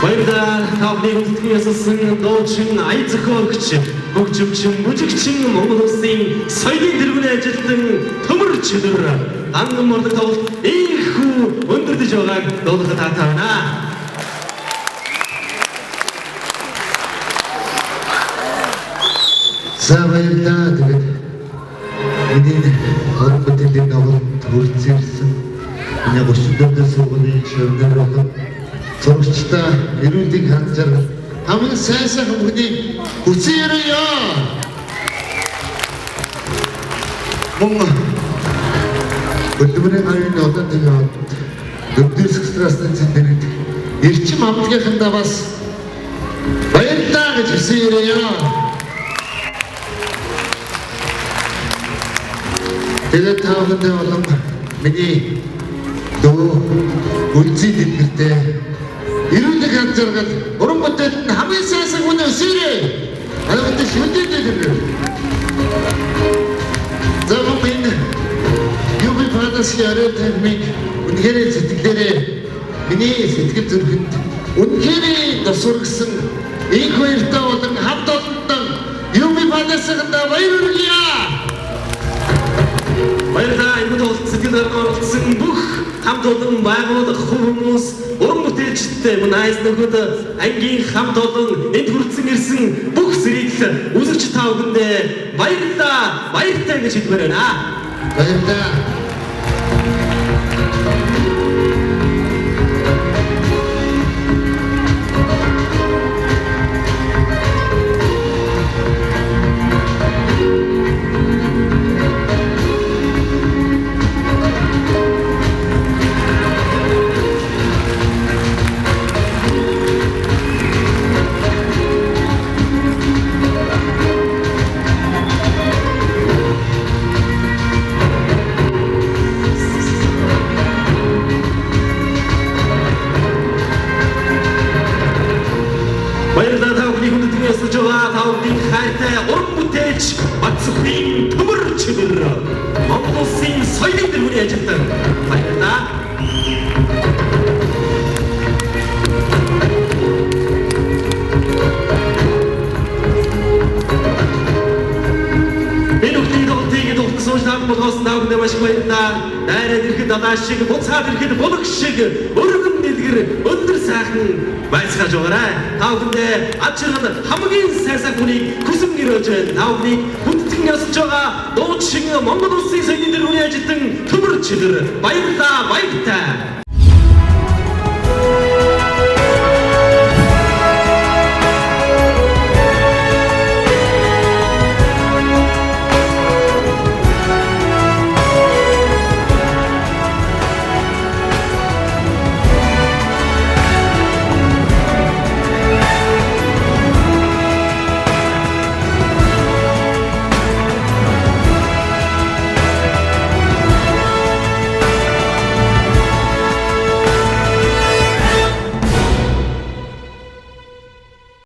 баярлалаа. Та бүхний хүндэтгэн ясалсан дуучин, ая зохиогч, хөгжимчин, мужигчин Монгол улсын соёлын тэргүүний ажилтан төмөр чөдөр анган морлог тоглолт ийхүү өндөрдөж байгааг дуулахад таатай байна. За баярлалаа. Тэгээд миний орон бүтээлийн тоглолт хүрэлцээрсэн миний 34 сургуулийн шавнар болон сурагчдаа эрүүлгийг хандж байгаа хамгийн сайн хүмүүний хүсье өрөөё. Мөн өдөрийн аюулны одоо тэгээд өвдөс экстрастан цэнтэрэд эрчим амтгийнхандаа бас баярлалаа гэж хүсье өрөөё. Тэгээд та бүхэндээ болон миний дөө үлзий дэлгэртэй эрүүлэг хандж байгаа уран бүтээлд хамгийн сайн хүний өсөөрэй. Алгад шүлдээд дэлгэр. Замын юуны фантаси яриад үнэхээр сэтгэлээрээ миний сэтгэл зүрхэнд үнэхээр тасваргсан их хоёртой болон хамт олонтой юуны фантасинд баяр хүргье. Баярлалаа. Энэ тоглолт сэтгэл оролцсон бүх хамт олон байгууллага хүмүүс уран бүтээлчдтэй мөн айс нөхөд ангийн хамт олон энд хүрсэн ирсэн бүх зэрэг үзэгч та бүхэндээ баярлалаа. Баяртай гэж хэлмээр байна. Баярлалаа. Баярлалаа. Та бүхний хүндэтгэн ясалж байгаа та бүхний хайртай уран бүтээлч Бацхан төмөр чөдөр Монгол улсын соёлын тэргүүний ажилтан баярлалаа. Энэ бүхний тоглолтыг дуусгасан та бүхнээс наавд маш баярлалаа. Дайраад ирэхэд далаа шиг, буцаад ирэхэд булаг шиг өргөн дэлгэр өндөр сайхан байцгааж байгаарай. Та бүхэндээ ад жаргал хамгийн сайн хүнийг хүсэн гэрөөж байна. Та бүхний хүндэтгэн ясалж байгаа дуучин Монгол улсын соёлын тэргүүний ажилтан төмөр чөдөр баярлалаа. Баяртай.